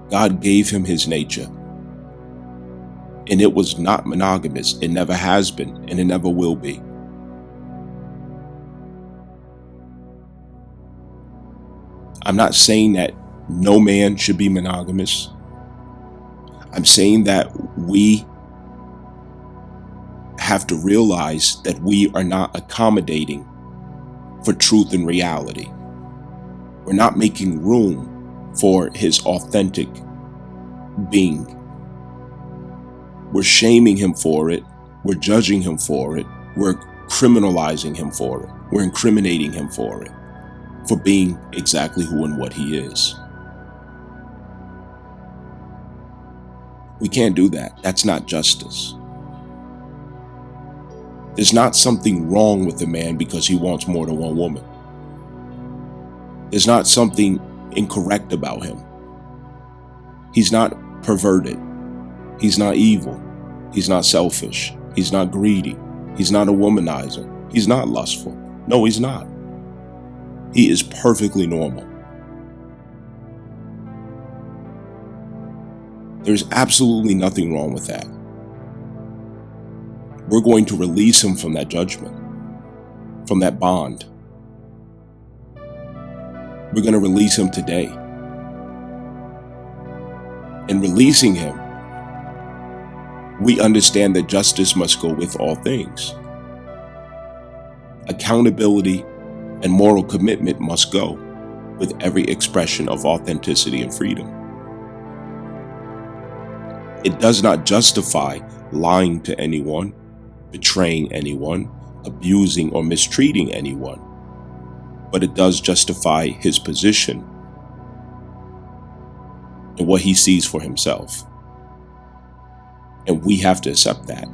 God gave him his nature. And it was not monogamous. It never has been, and it never will be. I'm not saying that no man should be monogamous. I'm saying that we have to realize that we are not accommodating for truth and reality. We're not making room for his authentic being. We're shaming him for it. We're judging him for it. We're criminalizing him for it. We're incriminating him for it, for being exactly who and what he is. We can't do that. That's not justice. There's not something wrong with the man because he wants more than one woman. There's not something incorrect about him. He's not perverted. He's not evil. He's not selfish. He's not greedy. He's not a womanizer. He's not lustful. No, he's not. He is perfectly normal. There's absolutely nothing wrong with that. We're going to release him from that judgment, from that bond. We're going to release him today. In releasing him, we understand that justice must go with all things. Accountability and moral commitment must go with every expression of authenticity and freedom. It does not justify lying to anyone, betraying anyone, abusing or mistreating anyone, but it does justify his position and what he sees for himself. And we have to accept that.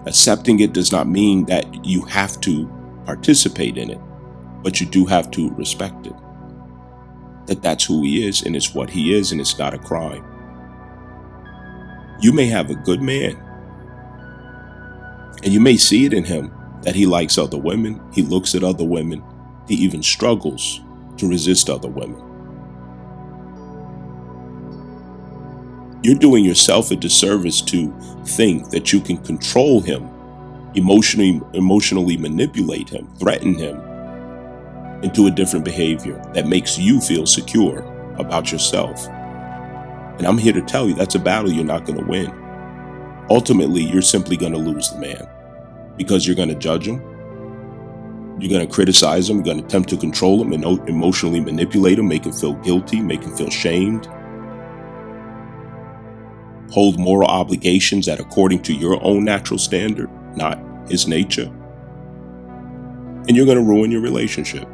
Accepting it does not mean that you have to participate in it, but you do have to respect it. That's who he is, and it's what he is, and it's not a crime. You may have a good man, and you may see it in him that he likes other women, he looks at other women, he even struggles to resist other women. You're doing yourself a disservice to think that you can control him, emotionally manipulate him, threaten him into a different behavior that makes you feel secure about yourself. And I'm here to tell you that's a battle you're not going to win. Ultimately, you're simply going to lose the man because you're going to judge him. You're going to criticize him. You're going to attempt to control him and emotionally manipulate him, make him feel guilty, make him feel shamed. Hold moral obligations that according to your own natural standard, not his nature. And you're going to ruin your relationship.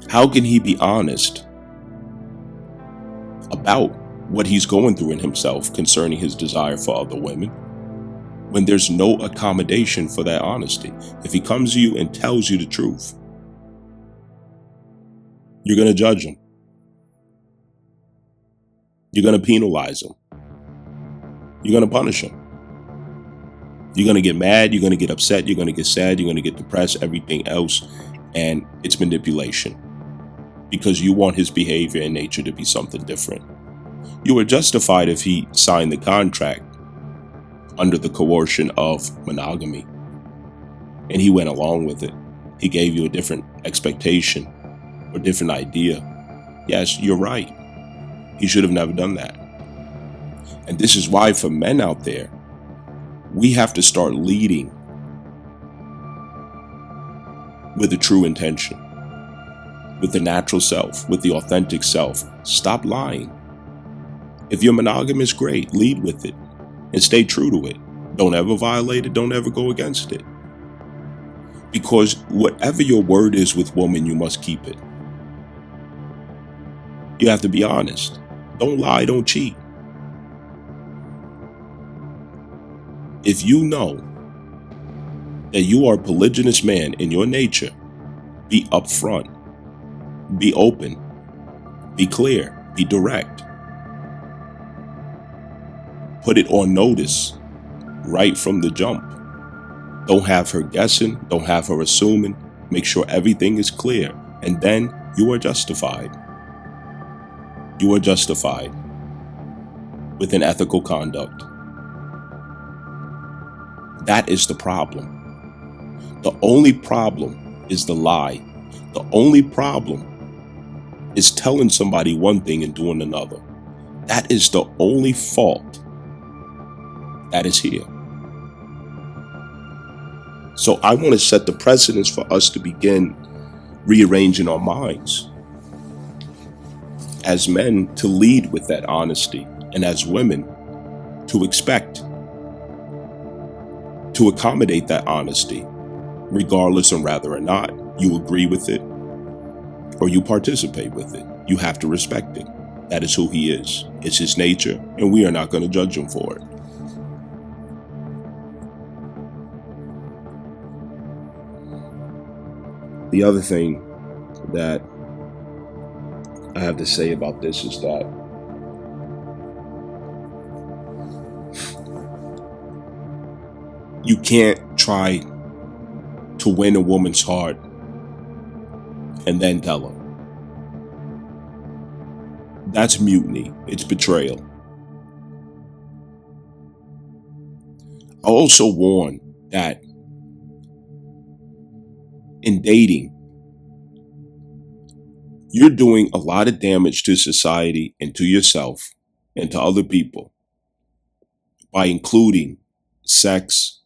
How can he be honest about what he's going through in himself concerning his desire for other women when there's no accommodation for that honesty? If he comes to you and tells you the truth, you're going to judge him. You're going to penalize him. You're going to punish him. You're going to get mad. You're going to get upset. You're going to get sad. You're going to get depressed, everything else. And it's manipulation because you want his behavior and nature to be something different. You were justified if he signed the contract under the coercion of monogamy and he went along with it. He gave you a different expectation or different idea. Yes, you're right. He should have never done that. And this is why for men out there, we have to start leading with a true intention, with the natural self, with the authentic self. Stop lying. If you're monogamous, great, lead with it and stay true to it. Don't ever violate it. Don't ever go against it. Because whatever your word is with woman, you must keep it. You have to be honest. Don't lie, don't cheat. If you know that you are a polygynous man in your nature, be upfront, be open, be clear, be direct. Put it on notice right from the jump. Don't have her guessing, don't have her assuming. Make sure everything is clear, and then you are justified. You are justified with an ethical conduct. That is the problem. The only problem is the lie. The only problem is telling somebody one thing and doing another. That is the only fault that is here. So I want to set the precedence for us to begin rearranging our minds. As men, to lead with that honesty, and as women, to expect, to accommodate that honesty, regardless of whether or not you agree with it or you participate with it. You have to respect it. That is who he is. It's his nature, and we are not going to judge him for it. The other thing that I have to say about this is that you can't try to win a woman's heart and then tell her. That's mutiny. It's betrayal. I also warn that in dating, you're doing a lot of damage to society and to yourself and to other people by including sex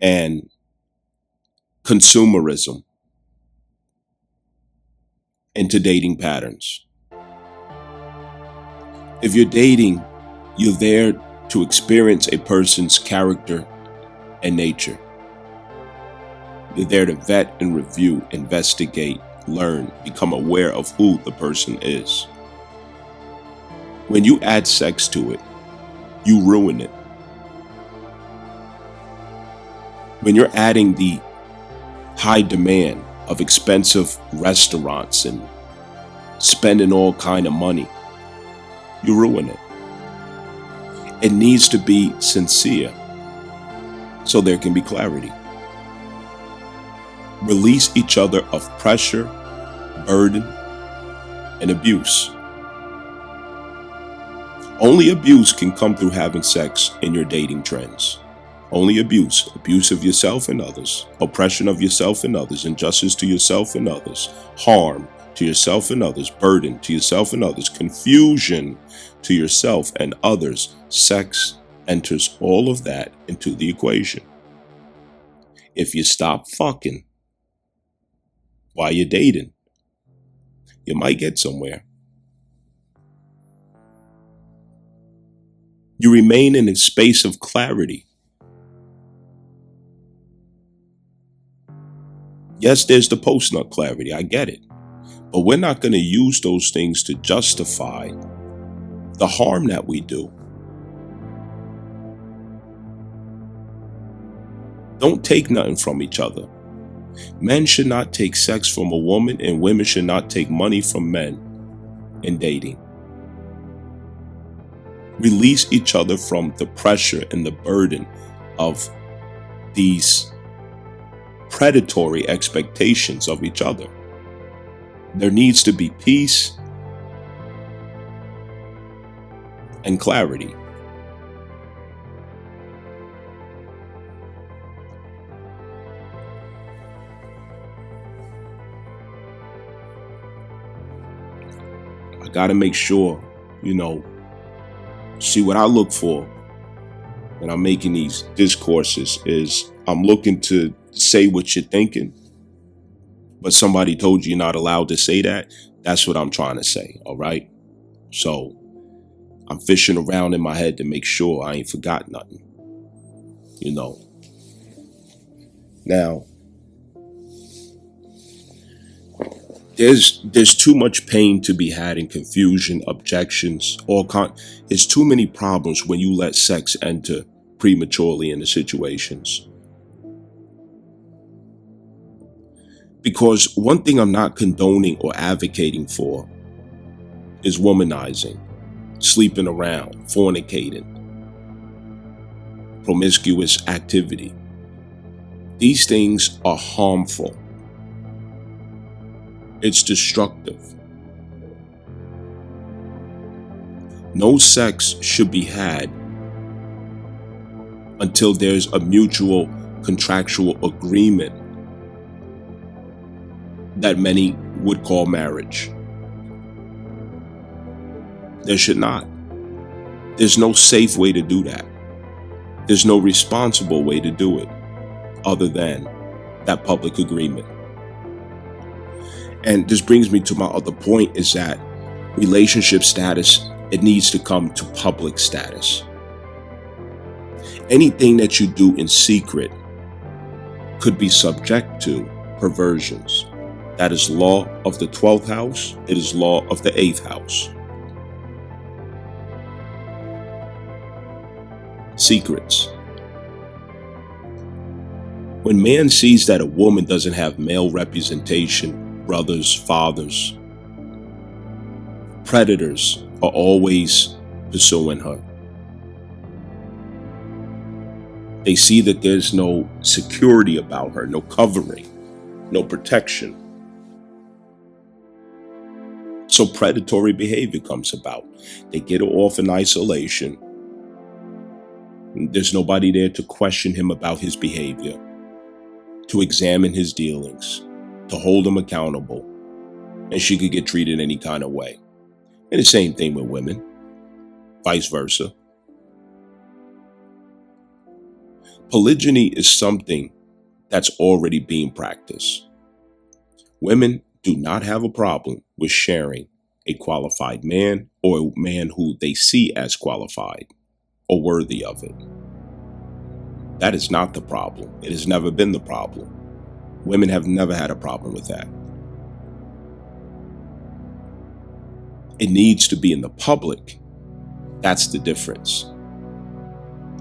and consumerism into dating patterns. If you're dating, you're there to experience a person's character and nature. You're there to vet and review, investigate, learn, become aware of who the person is. When you add sex to it, you ruin it. When you're adding the high demand of expensive restaurants and spending all kind of money, you ruin it. It needs to be sincere so there can be clarity. Release each other of pressure, burden, and abuse. Only abuse can come through having sex in your dating trends. Only abuse of yourself and others, oppression of yourself and others, injustice to yourself and others, harm to yourself and others, burden to yourself and others, confusion to yourself and others. Sex enters all of that into the equation. If you stop fucking while you're dating, you might get somewhere. You remain in a space of clarity. Yes, there's the post-nut clarity. I get it. But we're not going to use those things to justify the harm that we do. Don't take nothing from each other. Men should not take sex from a woman, and women should not take money from men in dating. Release each other from the pressure and the burden of these predatory expectations of each other. There needs to be peace and clarity. I got to make sure, see what I look for when I'm making these discourses is I'm looking to say what you're thinking, but somebody told you you're not allowed to say that. That's what I'm trying to say. All right. So I'm fishing around in my head to make sure I ain't forgot nothing. Now, there's too much pain to be had in confusion, objections, there's too many problems when you let sex enter prematurely into situations. Because one thing I'm not condoning or advocating for is womanizing, sleeping around, fornicating, promiscuous activity. These things are harmful. It's destructive. No sex should be had until there's a mutual contractual agreement that many would call marriage. There should not. There's no safe way to do that. There's no responsible way to do it other than that public agreement. And this brings me to my other point is that relationship status, it needs to come to public status. Anything that you do in secret could be subject to perversions. That is law of the 12th house. It is law of the 8th house. Secrets. When man sees that a woman doesn't have male representation, brothers, fathers, predators are always pursuing her. They see that there's no security about her, no covering, no protection. So predatory behavior comes about. They get her off in isolation. There's nobody there to question him about his behavior, to examine his dealings, to hold him accountable, and she could get treated any kind of way. And the same thing with women, vice versa. Polygyny is something that's already being practiced. Women do not have a problem with sharing a qualified man or a man who they see as qualified or worthy of it. That is not the problem. It has never been the problem. Women have never had a problem with that. It needs to be in the public. That's the difference.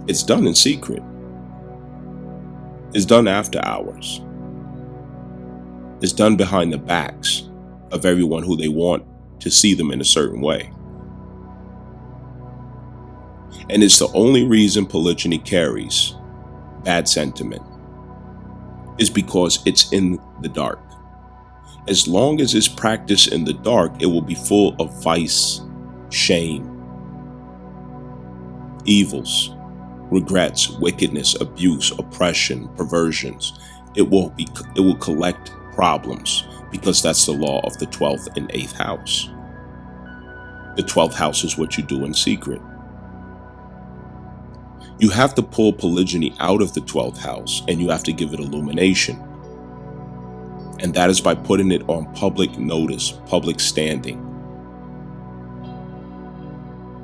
It's done in secret. It's done after hours. It's done behind the backs of everyone who they want to see them in a certain way. And it's the only reason polygyny carries bad sentiment, is because it's in the dark. As long as it's practiced in the dark, it will be full of vice, shame, evils, regrets, wickedness, abuse, oppression, perversions. It will collect problems, because that's the law of the 12th and 8th house. The 12th house is what you do in secret. You have to pull polygyny out of the 12th house, and you have to give it illumination. And that is by putting it on public notice, public standing.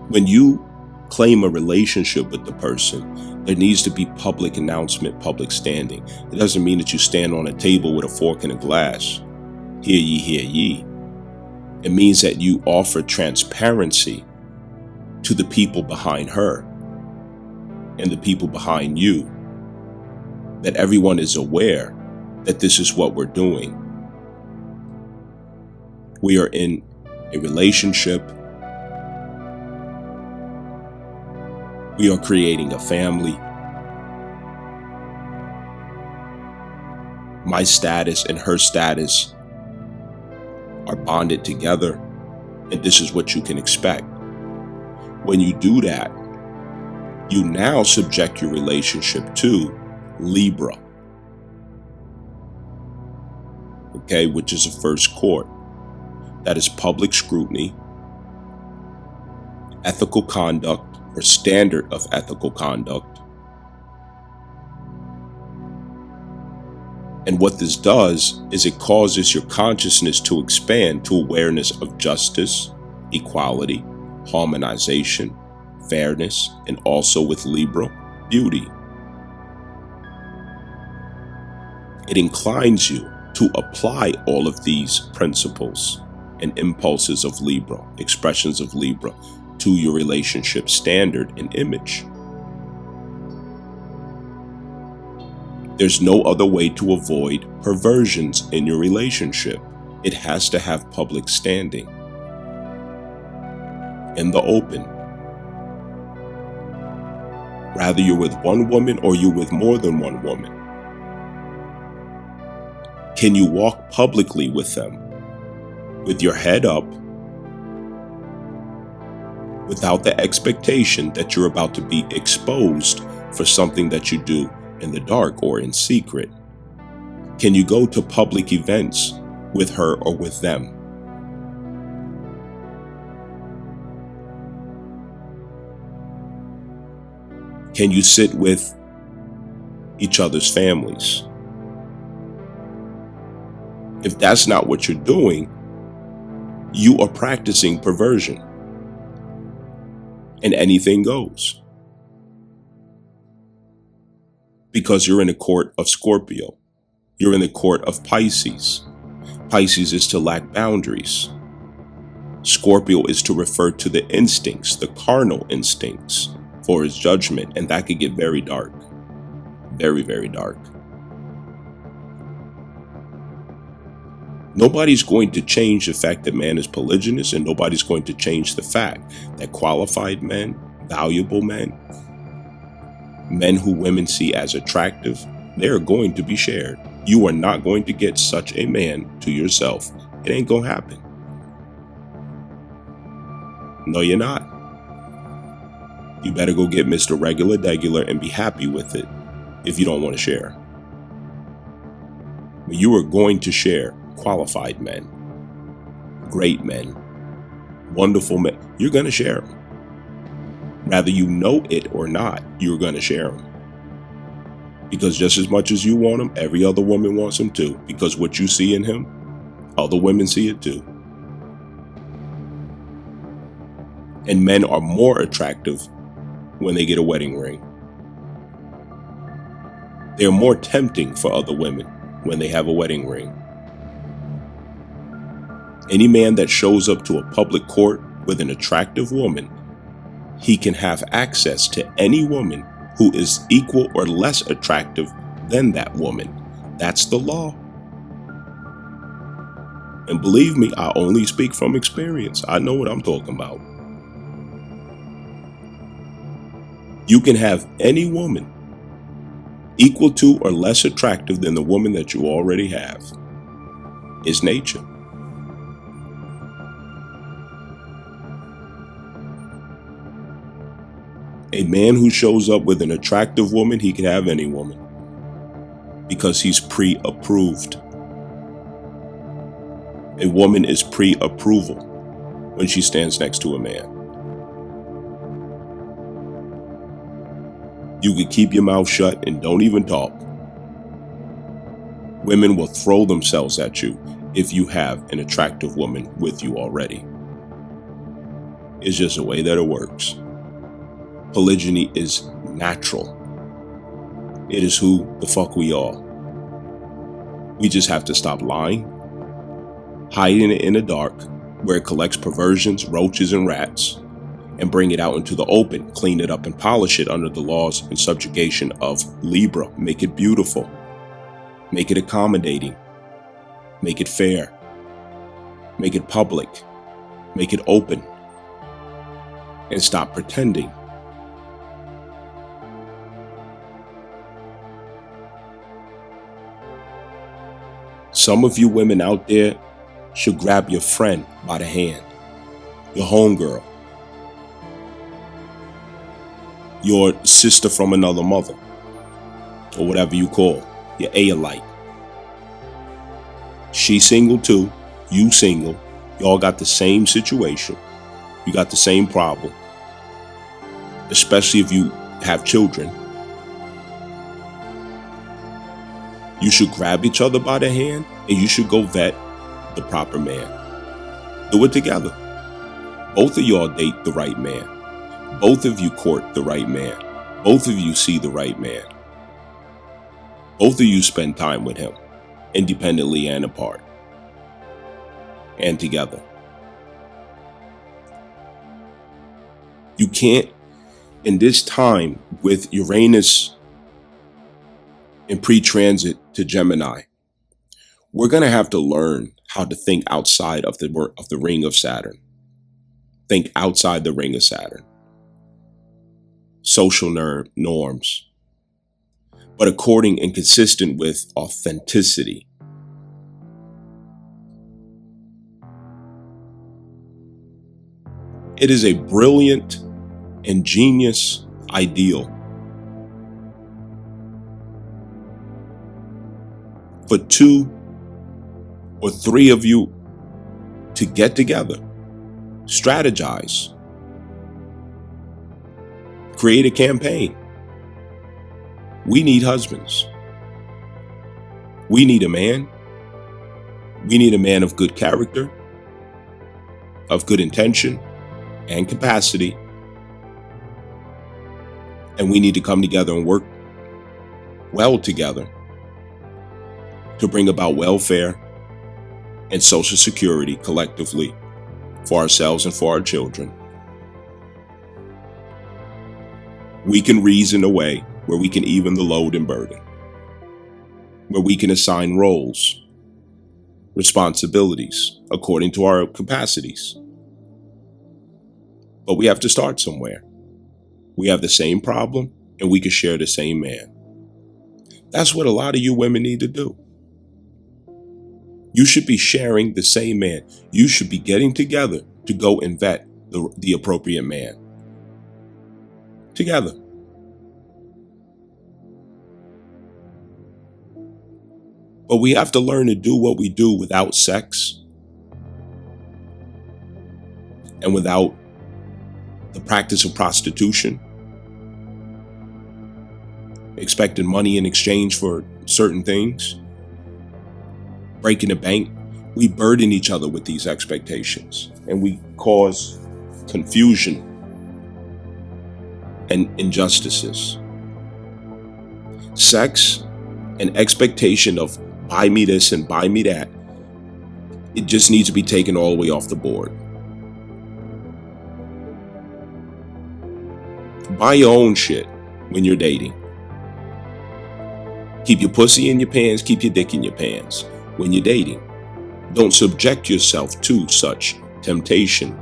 When you claim a relationship with the person, there needs to be public announcement, public standing. It doesn't mean that you stand on a table with a fork and a glass. Hear ye, hear ye. It means that you offer transparency to the people behind her and the people behind you, that everyone is aware that this is what we're doing. We are in a relationship. We are creating a family. My status and her status are bonded together, and this is what you can expect. When you do that, you now subject your relationship to Libra, okay, which is a first court. That is public scrutiny, ethical conduct, or standard of ethical conduct. And what this does is it causes your consciousness to expand to awareness of justice, equality, harmonization, fairness, and also with Libra, beauty. It inclines you to apply all of these principles and impulses of Libra, expressions of Libra, to your relationship standard and image. There's no other way to avoid perversions in your relationship. It has to have public standing in the open. Rather you're with one woman or you're with more than one woman. Can you walk publicly with them with your head up, without the expectation that you're about to be exposed for something that you do in the dark or in secret? Can you go to public events with her or with them? Can you sit with each other's families? If that's not what you're doing, you are practicing perversion. And anything goes. Because you're in the court of Scorpio. You're in the court of Pisces. Pisces is to lack boundaries. Scorpio is to refer to the instincts, the carnal instincts, for his judgment. And that could get very dark. Very, very dark. Nobody's going to change the fact that man is polygynous, and nobody's going to change the fact that qualified men, valuable men, men who women see as attractive, they're going to be shared. You are not going to get such a man to yourself. It ain't gonna happen. No, you're not. You better go get Mr. Regular Degular and be happy with it if you don't want to share. But you are going to share qualified men, great men, wonderful men. You're going to share them. Whether you know it or not, you're going to share them. Because just as much as you want him, every other woman wants him too. Because what you see in him, other women see it too. And men are more attractive when they get a wedding ring. They're more tempting for other women when they have a wedding ring. Any man that shows up to a public court with an attractive woman, he can have access to any woman who is equal or less attractive than that woman. That's the law. And believe me, I only speak from experience. I know what I'm talking about. You can have any woman equal to or less attractive than the woman that you already have. It's nature. A man who shows up with an attractive woman, he can have any woman because he's pre-approved. A woman is pre-approval when she stands next to a man. You can keep your mouth shut and don't even talk. Women will throw themselves at you if you have an attractive woman with you already. It's just the way that it works. Polygyny is natural. It is who the fuck we are. We just have to stop lying, hiding it in the dark where it collects perversions, roaches, and rats, and bring it out into the open, clean it up and polish it under the laws and subjugation of Libra. Make it beautiful. Make it accommodating. Make it fair. Make it public. Make it open. And stop pretending. Some of you women out there should grab your friend by the hand, your homegirl, your sister from another mother, or whatever you call your Aelite. She single too, you single, y'all got the same situation, you got the same problem, especially if you have children. You should grab each other by the hand and you should go vet the proper man. Do it together. Both of y'all date the right man. Both of you court the right man. Both of you see the right man. Both of you spend time with him, independently and apart, and together. You can't, in this time with Uranus in pre-transit to Gemini, we're going to have to learn how to think outside of the ring of Saturn. Think outside the ring of Saturn. Social norms, but according and consistent with authenticity. It is a brilliant and genius ideal for 2 or 3 of you to get together, strategize, create a campaign. We need husbands. We need a man. We need a man of good character, of good intention and capacity. And we need to come together and work well together to bring about welfare and social security collectively for ourselves and for our children. We can reason a way where we can even the load and burden, where we can assign roles, responsibilities according to our capacities. But we have to start somewhere. We have the same problem and we can share the same man. That's what a lot of you women need to do. You should be sharing the same man. You should be getting together to go and vet the appropriate man. Together. But we have to learn to do what we do without sex and without the practice of prostitution, expecting money in exchange for certain things, breaking the bank. We burden each other with these expectations and we cause confusion and injustices. Sex and expectation of buy me this and buy me that, it just needs to be taken all the way off the board. Buy your own shit when you're dating. Keep your pussy in your pants, keep your dick in your pants when you're dating. Don't subject yourself to such temptation.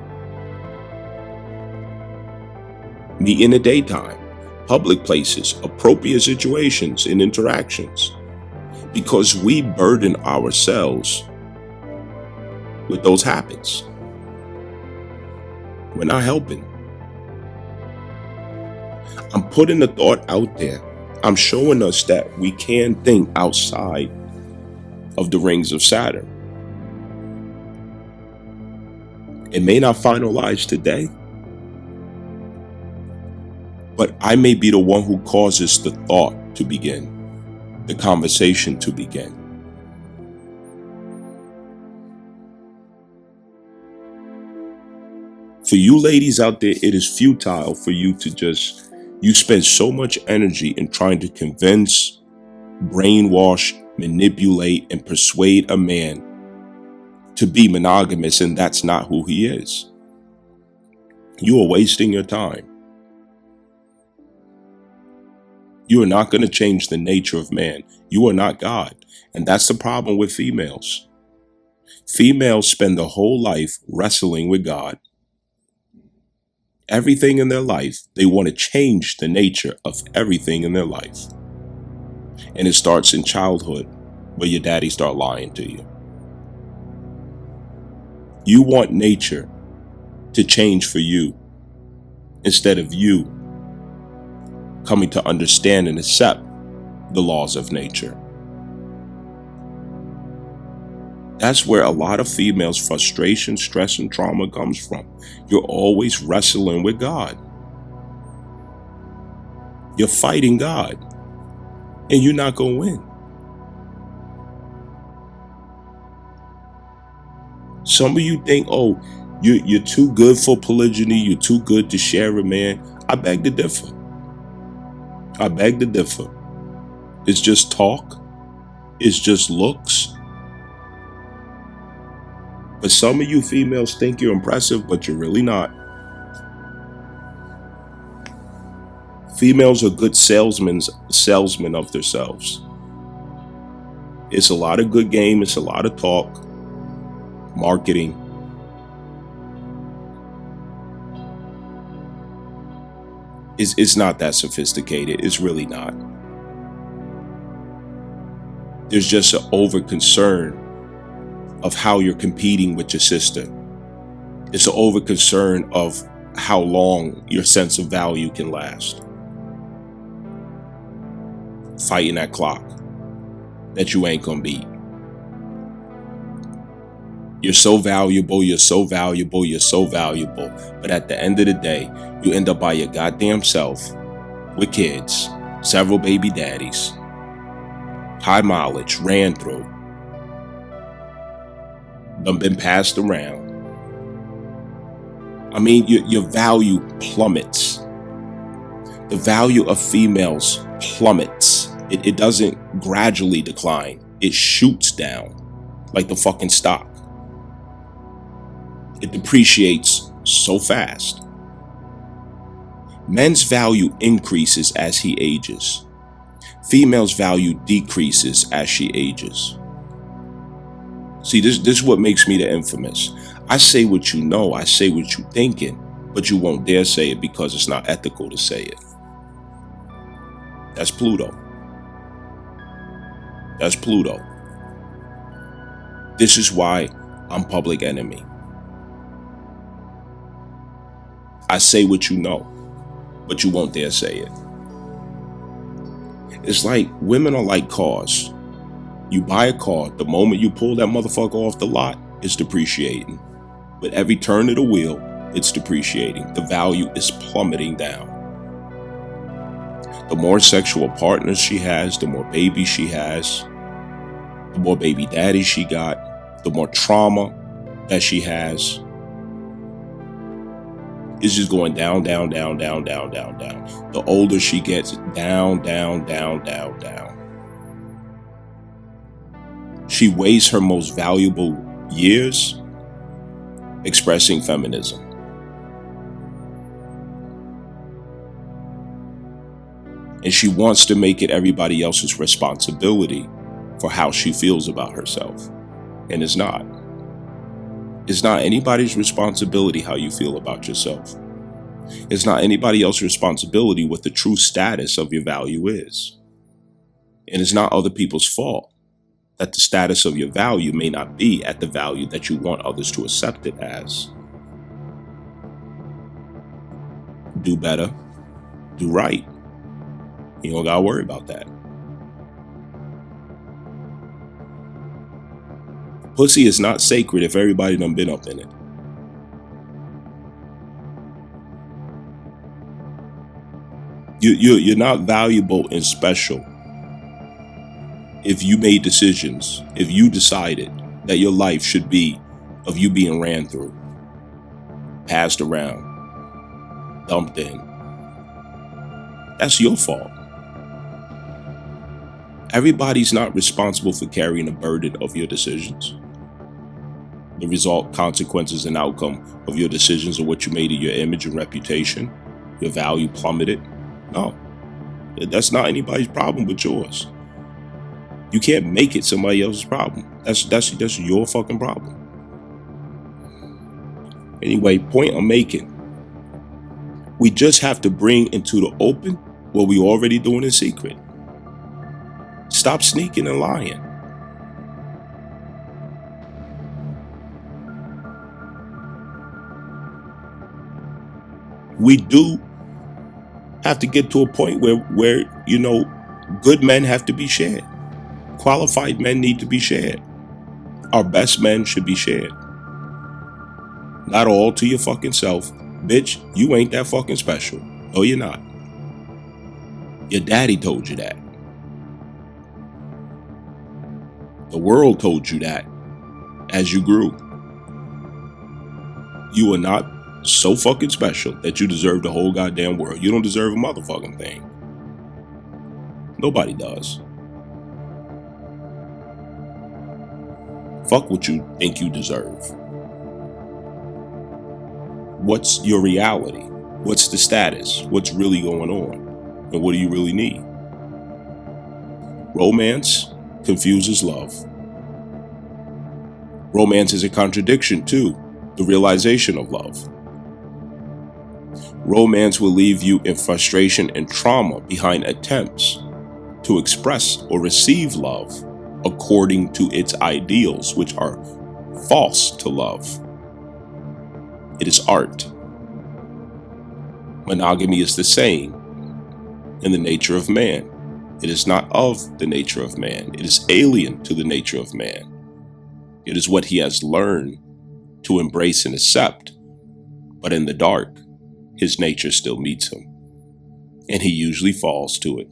Meet in the daytime, public places, appropriate situations and interactions, because we burden ourselves with those habits. We're not helping. I'm putting the thought out there. I'm showing us that we can think outside of the rings of Saturn. It may not finalize today, but I may be the one who causes the thought to begin, the conversation to begin. For you ladies out there, it is futile for you to you spend so much energy in trying to convince, brainwash, manipulate, and persuade a man to be monogamous, and that's not who he is. You are wasting your time. You are not going to change the nature of man. You are not God. And that's the problem with females. Females spend their whole life wrestling with God. Everything in their life, they want to change the nature of everything in their life. And it starts in childhood, where your daddy start lying to you. You want nature to change for you, instead of you coming to understand and accept the laws of nature. That's where a lot of females' frustration, stress, and trauma comes from. You're always wrestling with God. You're fighting God, and you're not going to win. Some of you think, oh, you're too good for polygyny, you're too good to share a man. I beg to differ. I beg to differ. It's just talk. It's just looks. But some of you females think you're impressive, but you're really not. Females are good salesmen of themselves. It's a lot of good game. It's a lot of talk, marketing. It's not that sophisticated. It's really not. There's just an over concern of how you're competing with your sister. It's an over concern of how long your sense of value can last. Fighting that clock that you ain't gonna beat. You're so valuable, you're so valuable, you're so valuable. But at the end of the day, you end up by your goddamn self with kids, several baby daddies, high mileage, ran through, done been passed around. I mean, your value plummets. The value of females plummets. It doesn't gradually decline. It shoots down like the fucking stock. It depreciates so fast. Men's value increases as he ages. Females' value decreases as she ages. See, this is what makes me the infamous. I say what you know, I say what you thinking, but you won't dare say it because it's not ethical to say it. That's Pluto. That's Pluto. This is why I'm public enemy. I say what you know, but you won't dare say it. It's like women are like cars. You buy a car, the moment you pull that motherfucker off the lot, it's depreciating. With every turn of the wheel, it's depreciating. The value is plummeting down. The more sexual partners she has, the more babies she has, the more baby daddies she got, the more trauma that she has. It's just going down, down, down, down, down, down, down. The older she gets, down, down, down, down, down. She wastes her most valuable years expressing feminism. And she wants to make it everybody else's responsibility for how she feels about herself. And it's not. It's not anybody's responsibility how you feel about yourself. It's not anybody else's responsibility what the true status of your value is. And it's not other people's fault that the status of your value may not be at the value that you want others to accept it as. Do better, do right. You don't gotta worry about that. Pussy is not sacred if everybody done been up in it. You're not valuable and special if you made decisions, if you decided that your life should be of you being ran through, passed around, dumped in. That's your fault. Everybody's not responsible for carrying the burden of your decisions. The result, consequences, and outcome of your decisions are what you made of your image and reputation. Your value plummeted. No, that's not anybody's problem but yours. You can't make it somebody else's problem. That's your fucking problem. Anyway, point I'm making. We just have to bring into the open what we already doing in secret. Stop sneaking and lying. We do have to get to a point where good men have to be shared. Qualified men need to be shared. Our best men should be shared. Not all to your fucking self. Bitch, you ain't that fucking special. No, you're not. Your daddy told you that. The world told you that as you grew. You are not so fucking special that you deserve the whole goddamn world. You don't deserve a motherfucking thing. Nobody does. Fuck what you think you deserve. What's your reality? What's the status? What's really going on? And what do you really need? Romance confuses love. Romance is a contradiction to the realization of love. Romance will leave you in frustration and trauma behind attempts to express or receive love according to its ideals, which are false to love. It is art. Monogamy is the same in the nature of man. It is not of the nature of man. It is alien to the nature of man. It is what he has learned to embrace and accept, but in the dark, his nature still meets him, and he usually falls to it.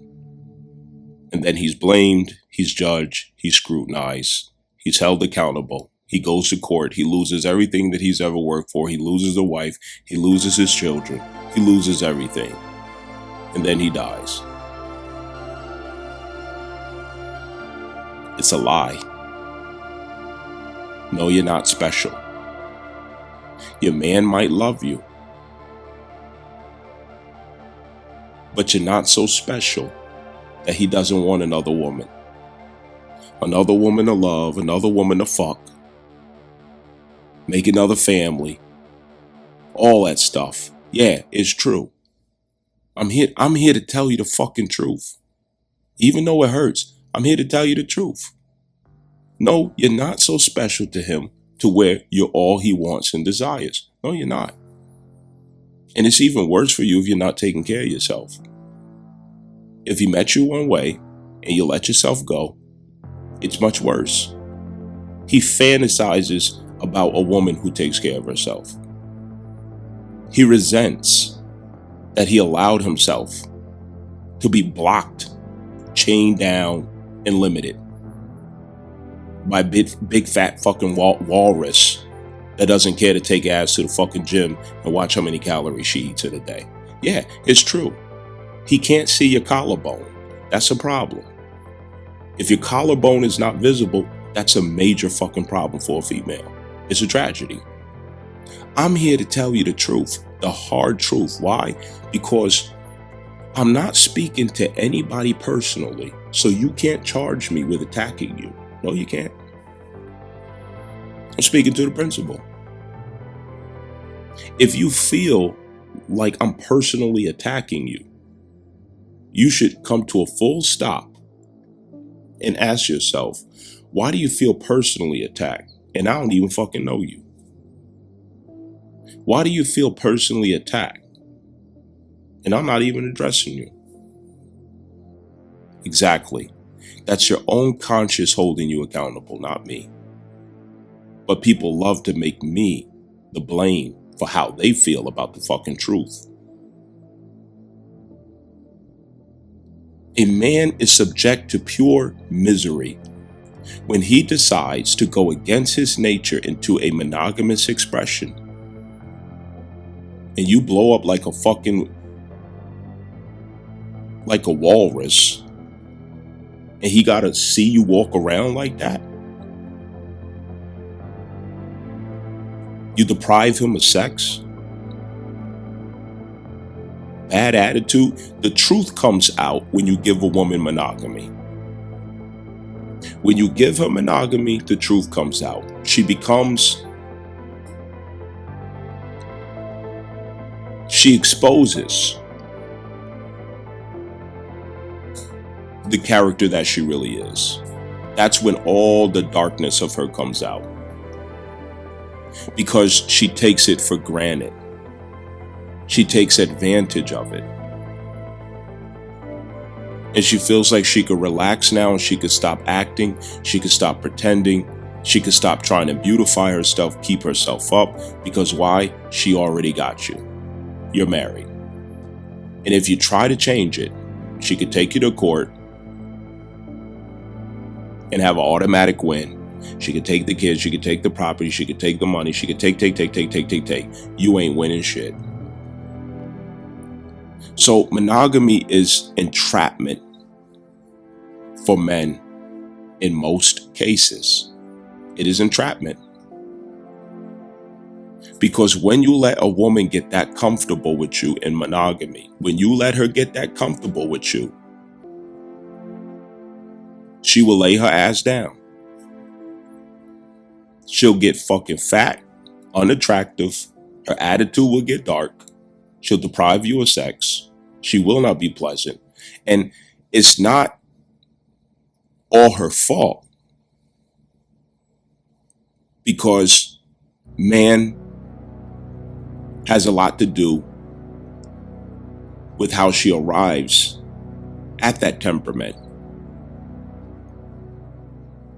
And then he's blamed, he's judged, he's scrutinized, he's held accountable, he goes to court, he loses everything that he's ever worked for, he loses a wife, he loses his children, he loses everything, and then he dies. It's a lie. No, you're not special. Your man might love you, but you're not so special that he doesn't want another woman. Another woman to love, another woman to fuck, make another family, all that stuff. Yeah, it's true. I'm here to tell you the fucking truth. Even though it hurts, I'm here to tell you the truth. No, you're not so special to him to where you're all he wants and desires. No, you're not. And it's even worse for you if you're not taking care of yourself. If he met you one way and you let yourself go, it's much worse. He fantasizes about a woman who takes care of herself. He resents that he allowed himself to be blocked, chained down, and limited by big fat fucking walrus that doesn't care to take ass to the fucking gym and watch how many calories she eats in a day. Yeah, it's true. He can't see your collarbone. That's a problem. If your collarbone is not visible, that's a major fucking problem for a female. It's a tragedy. I'm here to tell you the truth, the hard truth. Why? Because I'm not speaking to anybody personally, so you can't charge me with attacking you. No, you can't. I'm speaking to the principle. If you feel like I'm personally attacking you, you should come to a full stop and ask yourself, why do you feel personally attacked? And I don't even fucking know you. Why do you feel personally attacked? And I'm not even addressing you. Exactly. That's your own conscience holding you accountable, not me. But people love to make me the blame for how they feel about the fucking truth. A man is subject to pure misery when he decides to go against his nature into a monogamous expression. And you blow up like a walrus, and he gotta see you walk around like that. You deprive him of sex, bad attitude. The truth comes out when you give a woman monogamy. When you give her monogamy, the truth comes out. She exposes the character that she really is. That's when all the darkness of her comes out. Because she takes it for granted. She takes advantage of it. And she feels like she could relax now and she could stop acting. She could stop pretending. She could stop trying to beautify herself, keep herself up. Because why? She already got you. You're married. And if you try to change it, she could take you to court and have an automatic win. She could take the kids. She could take the property. She could take the money. She could take. You ain't winning shit. So monogamy is entrapment for men in most cases. It is entrapment. Because when you let a woman get that comfortable with you in monogamy, when you let her get that comfortable with you, she will lay her ass down. She'll get fucking fat, unattractive. Her attitude will get dark. She'll deprive you of sex. She will not be pleasant. And it's not all her fault. Because man has a lot to do with how she arrives at that temperament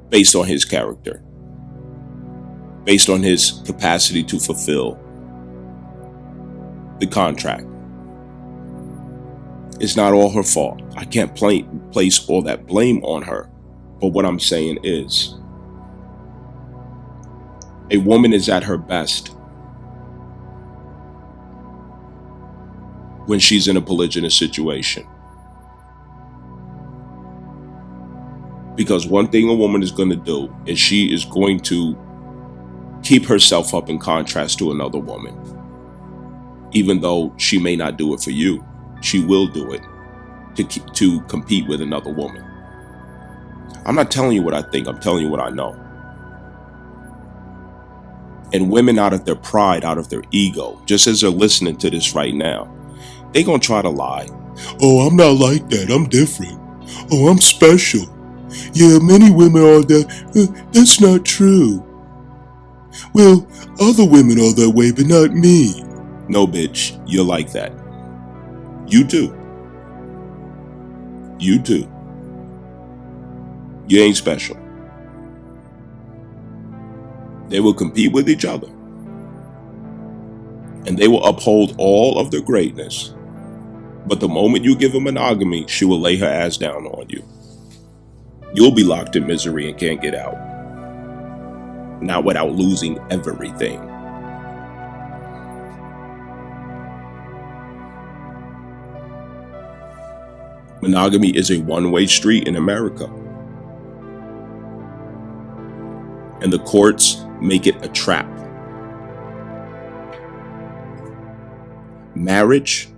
based on his character, based on his capacity to fulfill the contract. It's not all her fault. I can't place all that blame on her. But what I'm saying is, a woman is at her best when she's in a polygynous situation. Because one thing a woman is going to do is she is going to keep herself up in contrast to another woman. Even though she may not do it for you, she will do it to compete with another woman. I'm not telling you what I think, I'm telling you what I know. And women, out of their pride, out of their ego, just as they're listening to this right now, they're going to try to lie. Oh, I'm not like that. I'm different. Oh, I'm special. Yeah, many women are that. That's not true. Well, other women are that way, but not me. No, bitch, you're like that. You do. You do. You ain't special. They will compete with each other. And they will uphold all of their greatness. But the moment you give her monogamy, she will lay her ass down on you. You'll be locked in misery and can't get out. Not without losing everything. Monogamy is a one-way street in America. And the courts make it a trap. Marriage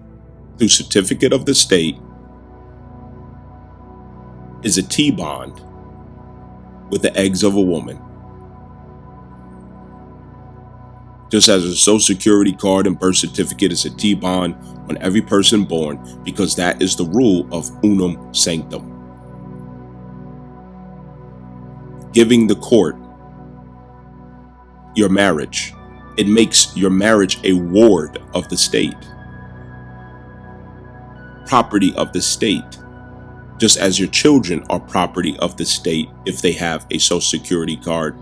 through certificate of the state is a T-bond with the eggs of a woman. Just as a social security card and birth certificate is a T-bond on every person born, because that is the rule of unum sanctum. Giving the court your marriage, it makes your marriage a ward of the state, property of the state, just as your children are property of the state if they have a social security card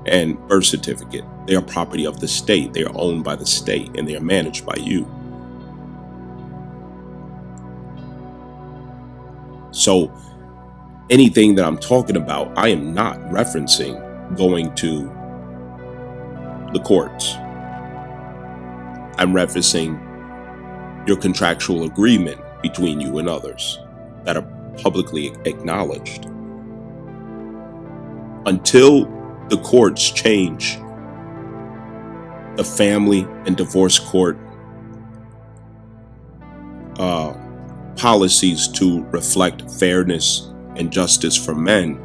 and birth certificate. They are property of the state. They are owned by the state and they are managed by you. So anything that I'm talking about, I am not referencing going to the courts. I'm referencing your contractual agreement between you and others that are publicly acknowledged. Until the courts change the family and divorce court policies to reflect fairness and justice for men,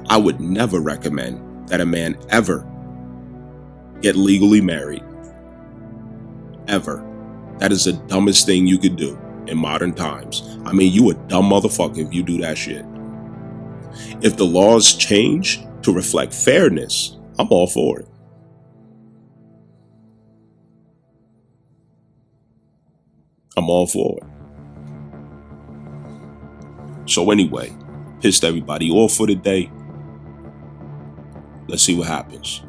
I would never recommend that a man ever get legally married. Ever. That is the dumbest thing you could do in modern times. I mean, you a dumb motherfucker if you do that shit. If the laws change to reflect fairness, I'm all for it. I'm all for it. So anyway, pissed everybody off for the day. Let's see what happens.